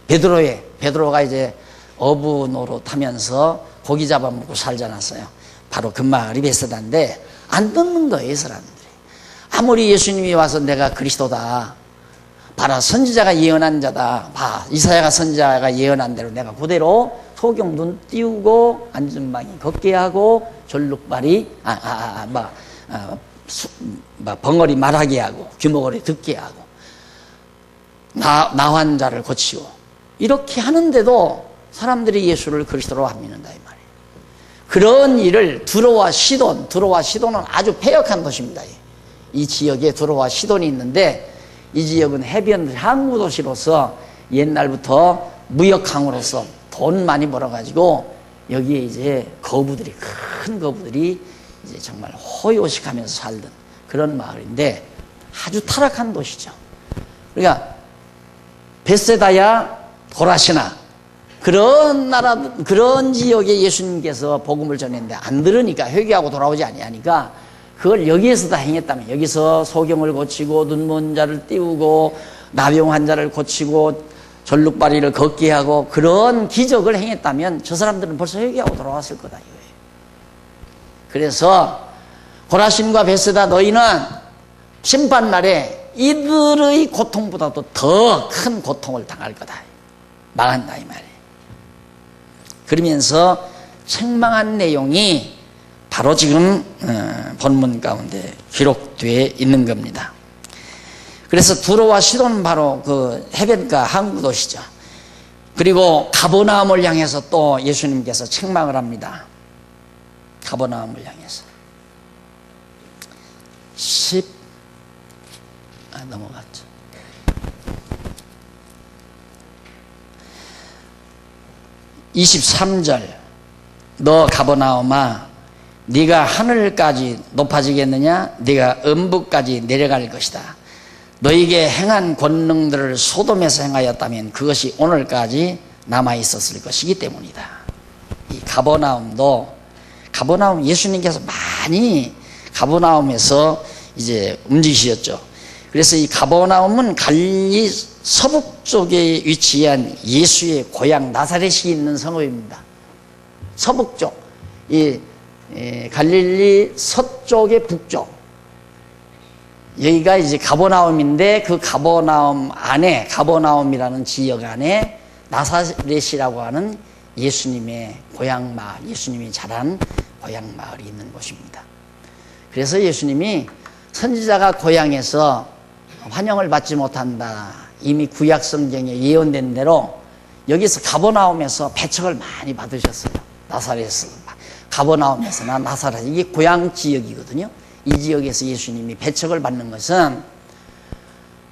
베드로가 이제 어부 노릇하면서 고기 잡아먹고 살지 않았어요. 바로 그 마을이 벳세다인데 안 듣는 거예요, 사람들이. 아무리 예수님이 와서 내가 그리스도다, 봐라 선지자가 예언한 자다, 봐 이사야가 선지자가 예언한 대로 내가 그대로 소경 눈 띄우고 안전망이 걷게 하고 절룩발이 벙어리 말하게 하고 귀머거리 듣게 하고 나 환자를 고치고 이렇게 하는데도 사람들이 예수를 그리스도로 안 믿는다 이 말이에요. 그런 일을 두로와 시돈은 아주 폐역한 도시입니다. 이 지역에 두로와 시돈이 있는데 이 지역은 해변 항구 도시로서 옛날부터 무역항으로서 돈 많이 벌어가지고 여기에 이제 큰 거부들이 이제 정말 호요식하면서 살던 그런 마을인데 아주 타락한 도시죠. 그러니까 벳세다야 고라시나 그런 지역에 예수님께서 복음을 전했는데 안 들으니까, 회개하고 돌아오지 아니하니까 그걸 여기에서 다 행했다면, 여기서 소경을 고치고 눈먼 자를 띄우고 나병 환자를 고치고 절룩발이를 걷게 하고 그런 기적을 행했다면 저 사람들은 벌써 회개하고 돌아왔을 거다 이거예요. 그래서 고라신과 벳세다 너희는 심판날에 이들의 고통보다도 더 큰 고통을 당할 거다, 망한다 이 말이에요. 그러면서 책망한 내용이 바로 지금 본문 가운데 기록되어 있는 겁니다. 그래서 두로와 시돈은 바로 그 해변가 항구 도시죠. 그리고 가버나움을 향해서 또 예수님께서 책망을 합니다. 가버나움을 향해서 넘어갔죠. 23절 너 가버나움아 네가 하늘까지 높아지겠느냐? 네가 음부까지 내려갈 것이다. 너에게 행한 권능들을 소돔에서 행하였다면 그것이 오늘까지 남아있었을 것이기 때문이다. 이 가버나움 예수님께서 많이 가버나움에서 이제 움직이셨죠. 그래서 이 가버나움은 갈릴리 서북쪽에 위치한 예수의 고향 나사렛이 있는 성읍입니다. 서북쪽, 갈릴리 서쪽의 북쪽, 여기가 이제 가버나움인데 그 가버나움 안에, 가버나움이라는 지역 안에 나사렛이라고 하는 예수님의 고향 마을, 예수님이 자란 고향 마을이 있는 곳입니다. 그래서 예수님이 선지자가 고향에서 환영을 받지 못한다, 이미 구약 성경에 예언된 대로 여기서 가버나움에서 배척을 많이 받으셨어요. 나사렛에서, 가버나움에서나 나사렛, 이게 고향 지역이거든요. 이 지역에서 예수님이 배척을 받는 것은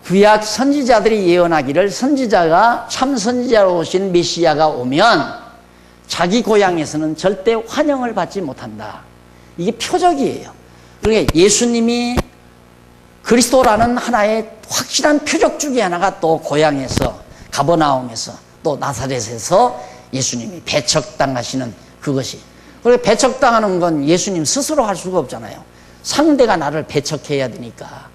구약 선지자들이 예언하기를 선지자가 참 선지자로 오신 메시아가 오면 자기 고향에서는 절대 환영을 받지 못한다, 이게 표적이에요. 그러니까 예수님이 그리스도라는 하나의 확실한 표적 중에 하나가 또 고향에서, 가버나움에서 또 나사렛에서 예수님이 배척당하시는 그것이, 그리고 배척당하는 건 예수님 스스로 할 수가 없잖아요. 상대가 나를 배척해야 되니까.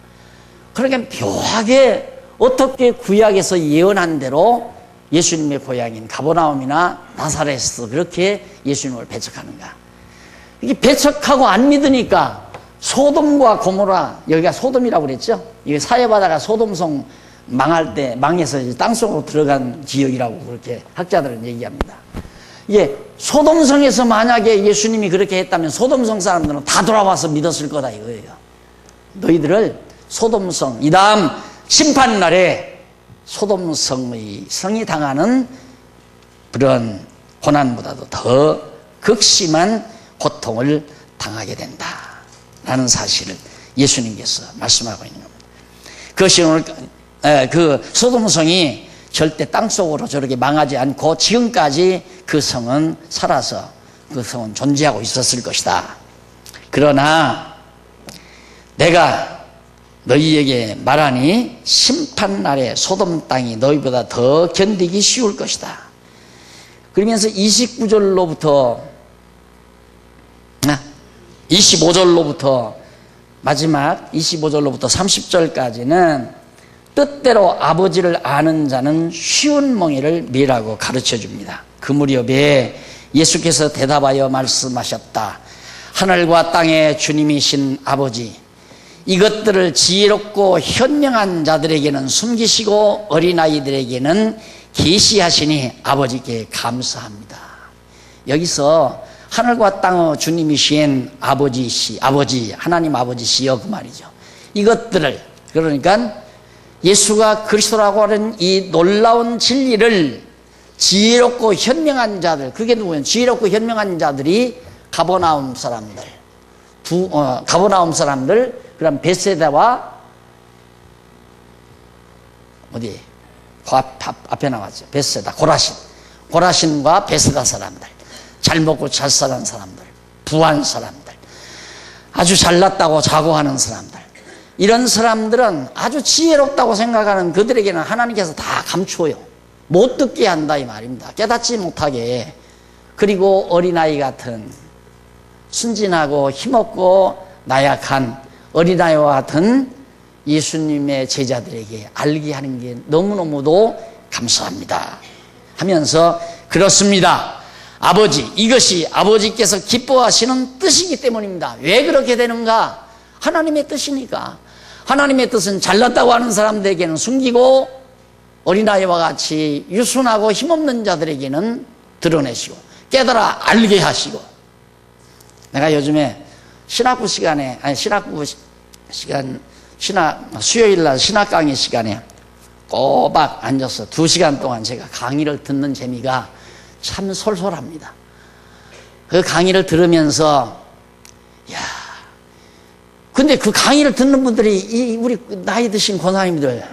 그러니까 묘하게 어떻게 구약에서 예언한 대로 예수님의 고향인 가버나움이나 나사렛에서 그렇게 예수님을 배척하는가. 이게 배척하고 안 믿으니까 소돔과 고모라, 여기가 소돔이라고 그랬죠. 이게 사해바다가 소돔성 망할 때, 망해서 땅속으로 들어간 지역이라고 그렇게 학자들은 얘기합니다. 예, 소돔성에서 만약에 예수님이 그렇게 했다면 소돔성 사람들은 다 돌아와서 믿었을 거다 이거예요. 너희들을 소돔성, 이 다음 심판날에 소돔성의 성이 당하는 그런 고난보다도 더 극심한 고통을 당하게 된다라는 사실을 예수님께서 말씀하고 있는 겁니다. 그것이 오늘 그 소돔성이 절대 땅속으로 저렇게 망하지 않고 지금까지 그 성은 살아서 그 성은 존재하고 있었을 것이다. 그러나 내가 너희에게 말하니 심판날에 소돔 땅이 너희보다 더 견디기 쉬울 것이다. 그러면서 29절로부터 25절로부터 마지막 25절로부터 30절까지는 뜻대로 아버지를 아는 자는 쉬운 멍에를 미라고 가르쳐 줍니다. 그 무렵에 예수께서 대답하여 말씀하셨다. 하늘과 땅의 주님이신 아버지, 이것들을 지혜롭고 현명한 자들에게는 숨기시고 어린아이들에게는 계시하시니 아버지께 감사합니다. 여기서 하늘과 땅의 주님이신 아버지, 하나님 아버지시여 그 말이죠. 이것들을, 그러니까 예수가 그리스도라고 하는 이 놀라운 진리를 지혜롭고 현명한 자들, 그게 누구예요? 지혜롭고 현명한 자들이 가버나움 사람들, 가버나움 사람들, 그다음 베세다와 어디? 앞에 나왔죠. 베세다, 고라신과 베세다 사람들, 잘 먹고 잘 사는 사람들, 부한 사람들, 아주 잘났다고 자고하는 사람들, 이런 사람들은 아주 지혜롭다고 생각하는 그들에게는 하나님께서 다 감추어요. 못 듣게 한다 이 말입니다. 깨닫지 못하게. 그리고 어린아이 같은 순진하고 힘없고 나약한 어린아이와 같은 예수님의 제자들에게 알게 하는 게 너무너무도 감사합니다 하면서, 그렇습니다. 아버지, 이것이 아버지께서 기뻐하시는 뜻이기 때문입니다. 왜 그렇게 되는가? 하나님의 뜻이니까. 하나님의 뜻은 잘났다고 하는 사람들에게는 숨기고 어린아이와 같이 유순하고 힘없는 자들에게는 드러내시고 깨달아 알게 하시고. 내가 요즘에 신학부 시간에, 수요일날 신학 강의 시간에 꼬박 앉아서 2시간 동안 제가 강의를 듣는 재미가 참 솔솔합니다. 그 강의를 들으면서, 근데 그 강의를 듣는 분들이 우리 나이 드신 권사님들,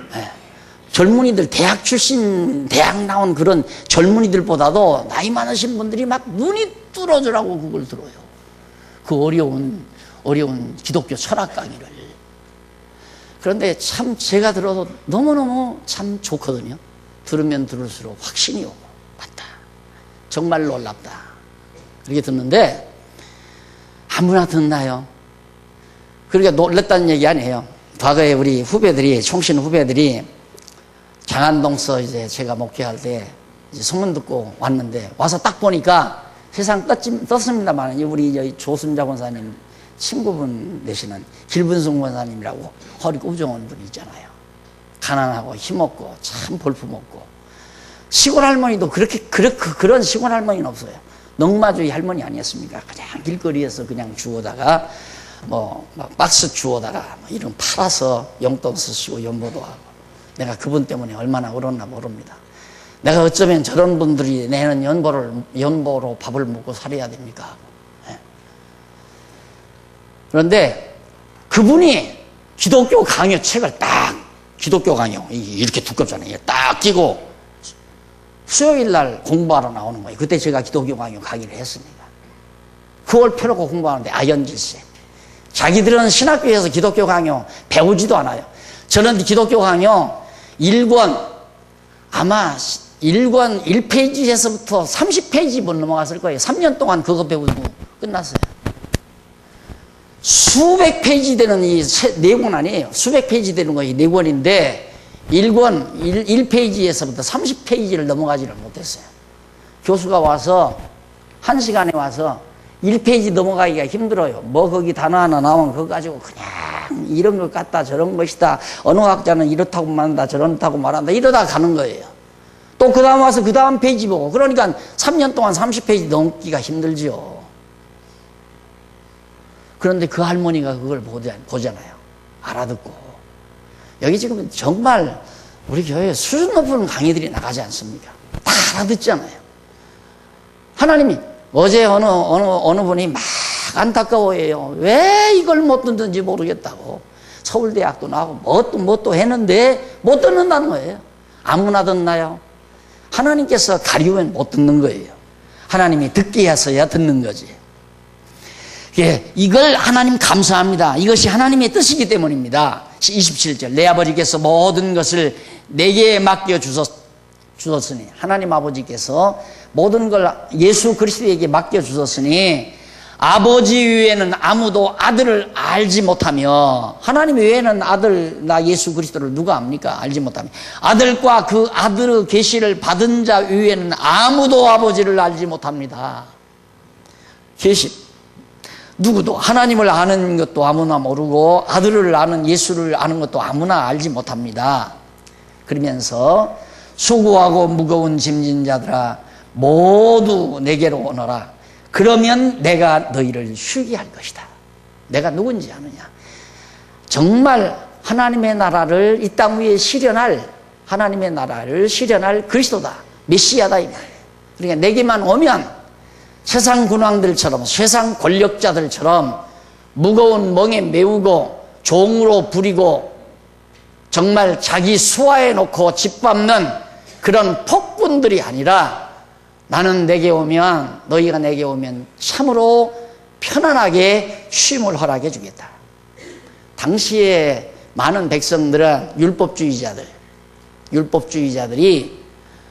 젊은이들, 대학 출신, 대학 나온 그런 젊은이들보다도 나이 많으신 분들이 막 눈이 뚫어져라고 그걸 들어요. 그 어려운 기독교 철학 강의를. 그런데 참 제가 들어도 너무너무 참 좋거든요. 들으면 들을수록 확신이 오고, 맞다, 정말 놀랍다, 그렇게 듣는데 아무나 듣나요? 그러니까 놀랬다는 얘기 아니에요. 과거에 우리 후배들이, 총신 후배들이 장안동서 이제 제가 목회할 때 이제 소문 듣고 왔는데, 와서 딱 보니까 세상 떴습니다만 우리 조순자 권사님 친구분 되시는 길분승 권사님이라고 허리 꾸정한 분이 있잖아요. 가난하고 힘없고 참 볼품없고, 시골 할머니도 그런 시골 할머니는 없어요. 농마주의 할머니 아니었습니까? 그냥 길거리에서 그냥 주워다가 막 박스 주워다가 이런 팔아서 용돈 쓰시고 연보도 하고. 내가 그분 때문에 얼마나 울었나 모릅니다. 내가 어쩌면 저런 분들이 내는 연보로 밥을 먹고 살아야 됩니까? 그런데 그분이 기독교 강요 책을 딱, 기독교 강요 이렇게 두껍잖아요. 딱 끼고 수요일날 공부하러 나오는 거예요. 그때 제가 기독교 강요 강의를 했습니다. 그걸 펴놓고 공부하는데 아연질세. 자기들은 신학교에서 기독교 강요 배우지도 않아요. 저는 기독교 강요 1권, 아마 1권 1페이지에서부터 30페이지 못 넘어갔을 거예요. 3년 동안 그거 배우고 끝났어요. 수백 페이지 되는 이 네 권 아니에요. 수백 페이지 되는 거 이 네 권인데 1권 1페이지에서부터 30페이지를 넘어가지를 못했어요. 교수가 와서 1시간에 와서 1페이지 넘어가기가 힘들어요. 뭐 거기 단어 하나 나오면 그거 가지고 그냥 이런 것 같다 저런 것이다, 어느 학자는 이렇다고 말한다 저렇다고 말한다 이러다 가는 거예요. 또 또 그 다음 와서 그 다음 페이지 보고. 그러니까 3년 동안 30페이지 넘기가 힘들죠. 그런데 그 할머니가 그걸 보잖아요. 알아듣고. 여기 지금 정말 우리 교회에 수준 높은 강의들이 나가지 않습니까? 다 알아듣잖아요. 하나님이 어제 어느 분이 막 안타까워해요. 왜 이걸 못 듣는지 모르겠다고. 서울대학도 나오고 뭣도 했는데 못 듣는다는 거예요. 아무나 듣나요? 하나님께서 가리우면 못 듣는 거예요. 하나님이 듣게 해서야 듣는 거지. 예, 이걸 하나님 감사합니다. 이것이 하나님의 뜻이기 때문입니다. 27절 내 아버지께서 모든 것을 내게 맡겨 주셨으니 하나님 아버지께서 모든 걸 예수 그리스도에게 맡겨 주셨으니 아버지 외에는 아무도 아들을 알지 못하며 하나님 외에는 아들 나 예수 그리스도를 누가 압니까? 알지 못하며 아들과 그 아들의 계시를 받은 자 외에는 아무도 아버지를 알지 못합니다. 계시 누구도 하나님을 아는 것도 아무나 모르고 아들을 아는 예수를 아는 것도 아무나 알지 못합니다. 그러면서 수고하고 무거운 짐진 자들아 모두 내게로 오너라. 그러면 내가 너희를 쉬게 할 것이다. 내가 누군지 아느냐? 정말 하나님의 나라를 이 땅 위에 실현할 하나님의 나라를 실현할 그리스도다. 메시아다 이 말이에요. 그러니까 내게만 오면 세상 군왕들처럼 세상 권력자들처럼 무거운 멍에 메우고 종으로 부리고 정말 자기 수하에 놓고 짓밟는 그런 폭군들이 아니라 나는 내게 오면 너희가 내게 오면 참으로 편안하게 쉼을 허락해 주겠다. 당시에 많은 백성들은 율법주의자들이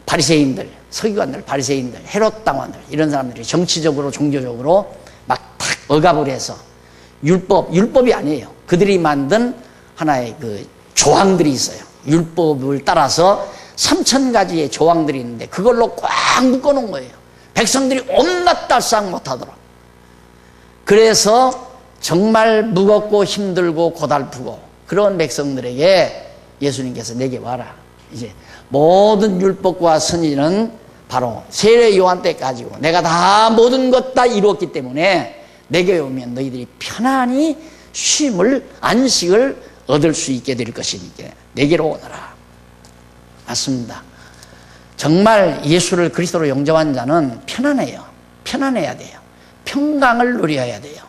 바리새인들, 서기관들, 바리새인들, 헤롯 당원들 이런 사람들이 정치적으로 종교적으로 막 탁 억압을 해서 율법이 아니에요. 그들이 만든 하나의 그 조항들이 있어요. 율법을 따라서 3,000가지의 조항들이 있는데 그걸로 꽉 묶어놓은 거예요. 백성들이 온갖 달싹 못하도록. 그래서 정말 무겁고 힘들고 고달프고 그런 백성들에게 예수님께서 내게 와라. 이제 모든 율법과 선지는 바로 세례 요한 때까지고 내가 다 모든 것 다 이루었기 때문에 내게 오면 너희들이 편안히 쉼을 안식을 얻을 수 있게 될 것이니까 내게로 오너라. 맞습니다. 정말 예수를 그리스도로 영접한 자는 편안해요. 편안해야 돼요. 평강을 누려야 돼요.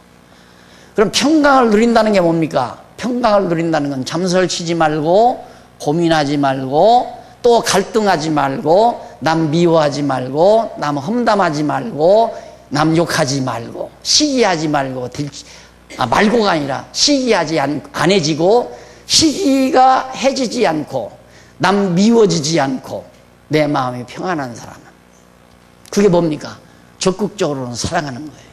그럼 평강을 누린다는 게 뭡니까? 평강을 누린다는 건 잠설치지 말고 고민하지 말고 또 갈등하지 말고 남 미워하지 말고 남 험담하지 말고 남 욕하지 말고 시기하지 말고 말고가 아니라 시기하지 안 해지고 시기가 해지지 않고 남 미워지지 않고 내 마음이 평안한 사람은 그게 뭡니까? 적극적으로는 사랑하는 거예요.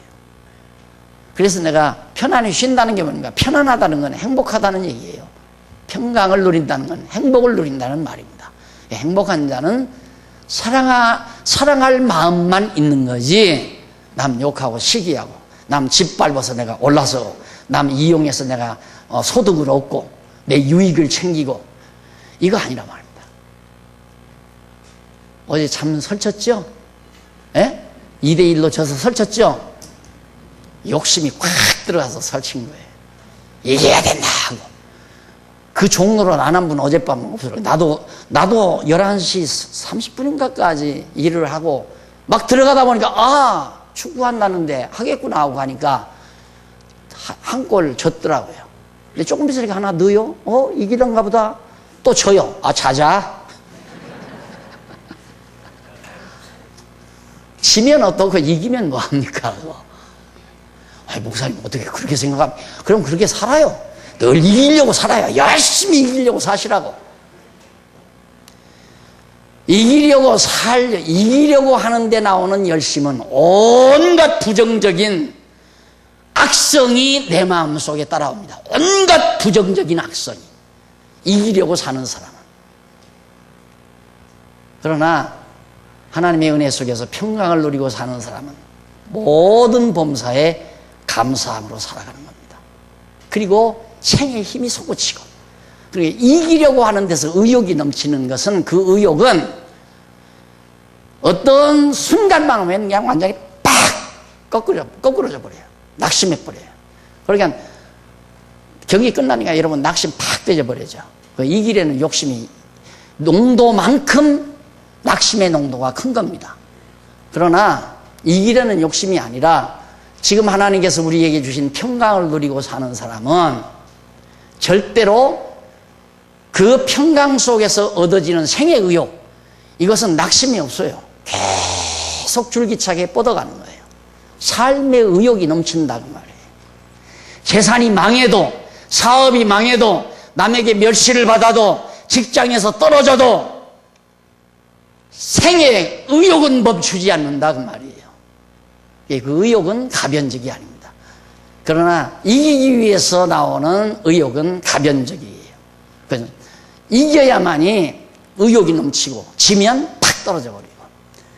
그래서 내가 편안히 쉰다는 게 뭔가? 편안하다는 건 행복하다는 얘기예요. 평강을 누린다는 건 행복을 누린다는 말입니다. 행복한 자는 사랑할 마음만 있는 거지 남 욕하고 시기하고 남 짓밟아서 내가 올라서 남 이용해서 내가 소득을 얻고 내 유익을 챙기고 이거 아니란 말입니다. 어제 참 설쳤죠? 예? 2대1로 져서 설쳤죠? 욕심이 꽉 들어가서 설친 거예요. 이겨야 된다 하고. 그 종로로 안 한 분 어젯밤 없어요. 나도 11시 30분인가까지 일을 하고 막 들어가다 보니까 축구한다는데 하겠구나 하고 가니까 한 골 졌더라고요. 근데 조금 있으니까 하나 넣어요? 이기던가 보다. 또 져요. 자자. 지면 어떻고 이기면 뭐합니까? 목사님 어떻게 그렇게 생각하면 그럼 그렇게 살아요. 늘 이기려고 살아요. 열심히 이기려고 사시라고. 이기려고 하는데 나오는 열심은 온갖 부정적인 악성이 내 마음속에 따라옵니다. 온갖 부정적인 악성이. 이기려고 사는 사람은. 그러나 하나님의 은혜 속에서 평강을 누리고 사는 사람은 모든 범사에 감사함으로 살아가는 겁니다. 그리고 생의 힘이 솟구치고 그리고 이기려고 하는 데서 의욕이 넘치는 것은 그 의욕은 어떤 순간만 오면 그냥 완전히 팍 거꾸러져 버려요. 낙심해 버려요. 그러니까 경기 끝나니까 여러분 낙심 팍 되져 버리죠. 이 길에는 욕심이 농도만큼 낙심의 농도가 큰 겁니다. 그러나 이 길에는 욕심이 아니라 지금 하나님께서 우리에게 주신 평강을 누리고 사는 사람은 절대로 그 평강 속에서 얻어지는 생의 의욕, 이것은 낙심이 없어요. 계속 줄기차게 뻗어가는 거예요. 삶의 의욕이 넘친다는 말이에요. 재산이 망해도, 사업이 망해도, 남에게 멸시를 받아도, 직장에서 떨어져도 생의 의욕은 멈추지 않는다 그 말이에요. 그 의욕은 가변적이 아닙니다. 그러나 이기기 위해서 나오는 의욕은 가변적이에요. 그래서 이겨야만이 의욕이 넘치고 지면 팍 떨어져 버리고.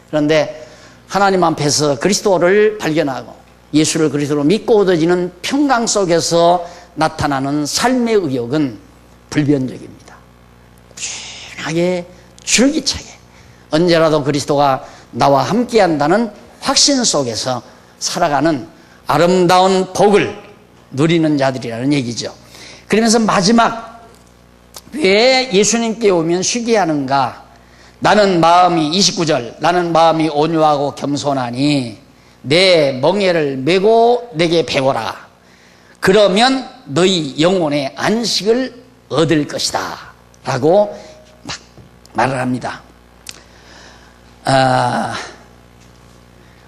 그런데 하나님 앞에서 그리스도를 발견하고 예수를 그리스도로 믿고 얻어지는 평강 속에서 나타나는 삶의 의욕은 불변적입니다. 꾸준하게 줄기차게 언제라도 그리스도가 나와 함께한다는 확신 속에서 살아가는 아름다운 복을 누리는 자들이라는 얘기죠. 그러면서 마지막, 왜 예수님께 오면 쉬게 하는가? 나는 마음이, 29절, 나는 마음이 온유하고 겸손하니 내 멍에를 메고 내게 배워라. 그러면 너희 영혼의 안식을 얻을 것이다 라고 막 말을 합니다.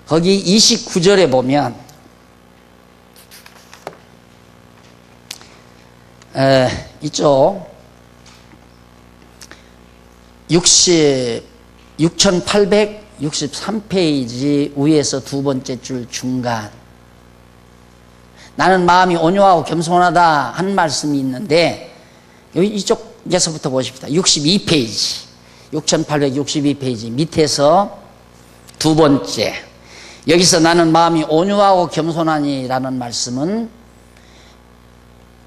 거기 29절에 보면 이쪽 6863페이지 위에서 두 번째 줄 중간, 나는 마음이 온유하고 겸손하다 한 말씀이 있는데 여기 이쪽에서부터 보십시다. 62페이지 6862페이지 밑에서 두 번째, 여기서 나는 마음이 온유하고 겸손하니라는 말씀은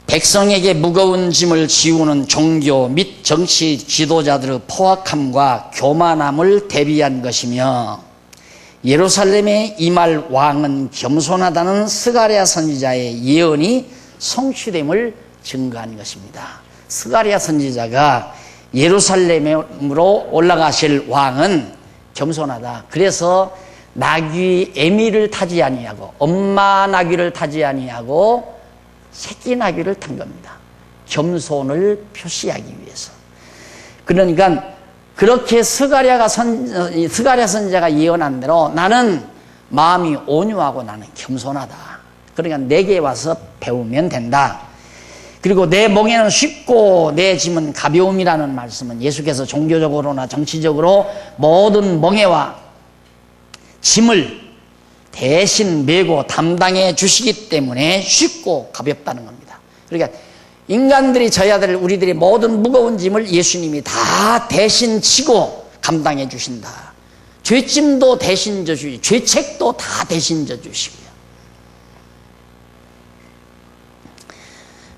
백성에게 무거운 짐을 지우는 종교 및 정치 지도자들의 포악함과 교만함을 대비한 것이며, 예루살렘에 임할 왕은 겸손하다는 스가랴 선지자의 예언이 성취됨을 증거한 것입니다. 스가랴 선지자가 예루살렘으로 올라가실 왕은 겸손하다. 그래서 나귀 에미를 타지 아니하고, 엄마 나귀를 타지 아니하고 새끼 나귀를 탄 겁니다. 겸손을 표시하기 위해서. 그러니까 그렇게 스가랴 선지자가 예언한 대로 나는 마음이 온유하고 나는 겸손하다. 그러니까 내게 와서 배우면 된다. 그리고 내 멍에는 쉽고 내 짐은 가벼움이라는 말씀은 예수께서 종교적으로나 정치적으로 모든 멍에와 짐을 대신 메고 담당해 주시기 때문에 쉽고 가볍다는 겁니다. 그러니까 인간들이 져야 될 우리들의 모든 무거운 짐을 예수님이 다 대신 지고 감당해 주신다. 죄짐도 대신 져주시고 죄책도 다 대신 져주시고요.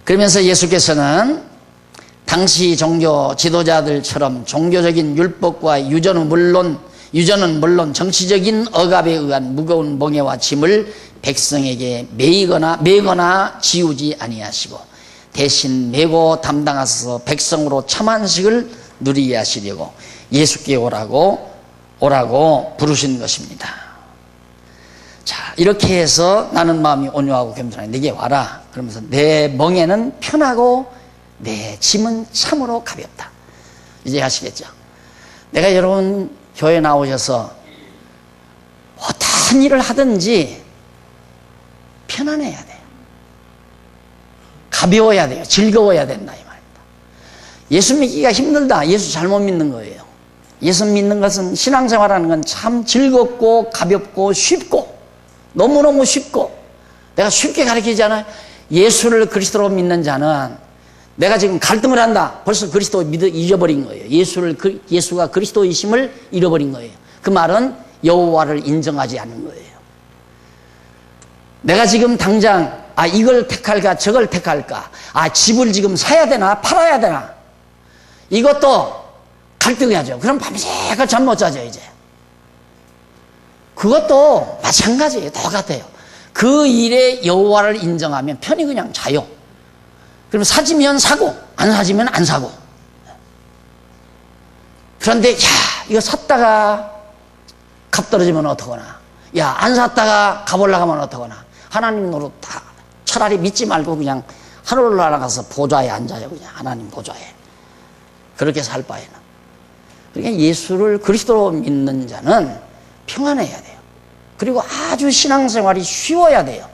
그러면서 예수께서는 당시 종교 지도자들처럼 종교적인 율법과 유전은 물론 정치적인 억압에 의한 무거운 멍에와 짐을 백성에게 메거나 지우지 아니하시고 대신 메고 담당하셔서 백성으로 참 안식을 누리게 하시려고 예수께 오라고 부르신 것입니다. 자, 이렇게 해서 나는 마음이 온유하고 겸손하니 내게 와라. 그러면서 내 멍에는 편하고 내 짐은 참으로 가볍다. 이제 아시겠죠? 내가 여러분 교회 나오셔서 어떤 일을 하든지 편안해야 돼요. 가벼워야 돼요. 즐거워야 된다 이 말입니다. 예수 믿기가 힘들다. 예수 잘못 믿는 거예요. 예수 믿는 것은, 신앙생활하는 건 참 즐겁고 가볍고 쉽고 너무너무 쉽고, 내가 쉽게 가르치잖아요. 예수를 그리스도로 믿는 자는 내가 지금 갈등을 한다. 벌써 그리스도 잊어버린 거예요. 예수가 그리스도이심을 잃어버린 거예요. 그 말은 여호와를 인정하지 않는 거예요. 내가 지금 당장 이걸 택할까 저걸 택할까, 집을 지금 사야 되나 팔아야 되나, 이것도 갈등해야죠. 그럼 밤새가 잠 못 자죠. 이제 그것도 마찬가지예요. 똑같아요. 그 일에 여호와를 인정하면 편히 그냥 자요. 그럼 사지면 사고 안 사지면 안 사고. 그런데 야 이거 샀다가 값 떨어지면 어떡하나, 야 안 샀다가 값 올라가면 어떡하나. 하나님 노릇 다 차라리 믿지 말고 그냥 하늘 날아가서 보좌에 앉아요. 그냥 하나님 보좌에. 그렇게 살 바에는. 그러니까 예수를 그리스도로 믿는 자는 평안해야 돼요. 그리고 아주 신앙생활이 쉬워야 돼요.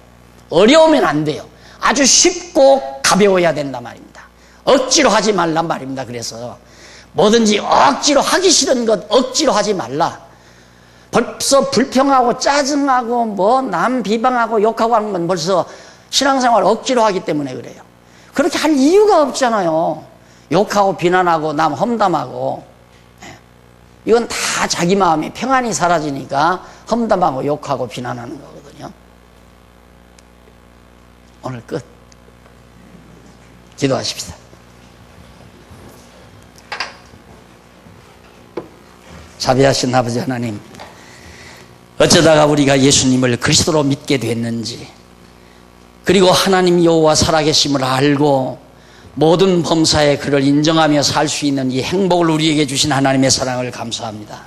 어려우면 안 돼요. 아주 쉽고 가벼워야 된단 말입니다. 억지로 하지 말란 말입니다. 그래서 뭐든지 억지로 하기 싫은 것 억지로 하지 말라. 벌써 불평하고 짜증하고 뭐 남 비방하고 욕하고 하는 건 벌써 신앙생활 억지로 하기 때문에 그래요. 그렇게 할 이유가 없잖아요. 욕하고 비난하고 남 험담하고. 이건 다 자기 마음이 평안이 사라지니까 험담하고 욕하고 비난하는 거거든요. 오늘 끝. 기도하십시다. 자비하신 아버지 하나님, 어쩌다가 우리가 예수님을 그리스도로 믿게 됐는지, 그리고 하나님 여호와 살아계심을 알고 모든 범사에 그를 인정하며 살 수 있는 이 행복을 우리에게 주신 하나님의 사랑을 감사합니다.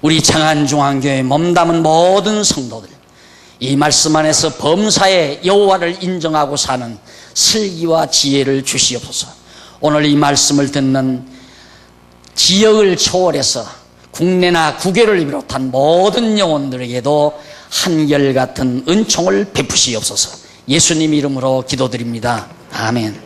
우리 장안중앙교회 몸담은 모든 성도들, 이 말씀 안에서 범사에 여호와를 인정하고 사는 슬기와 지혜를 주시옵소서. 오늘 이 말씀을 듣는 지역을 초월해서 국내나 국외를 비롯한 모든 영혼들에게도 한결같은 은총을 베푸시옵소서. 예수님 이름으로 기도드립니다. 아멘.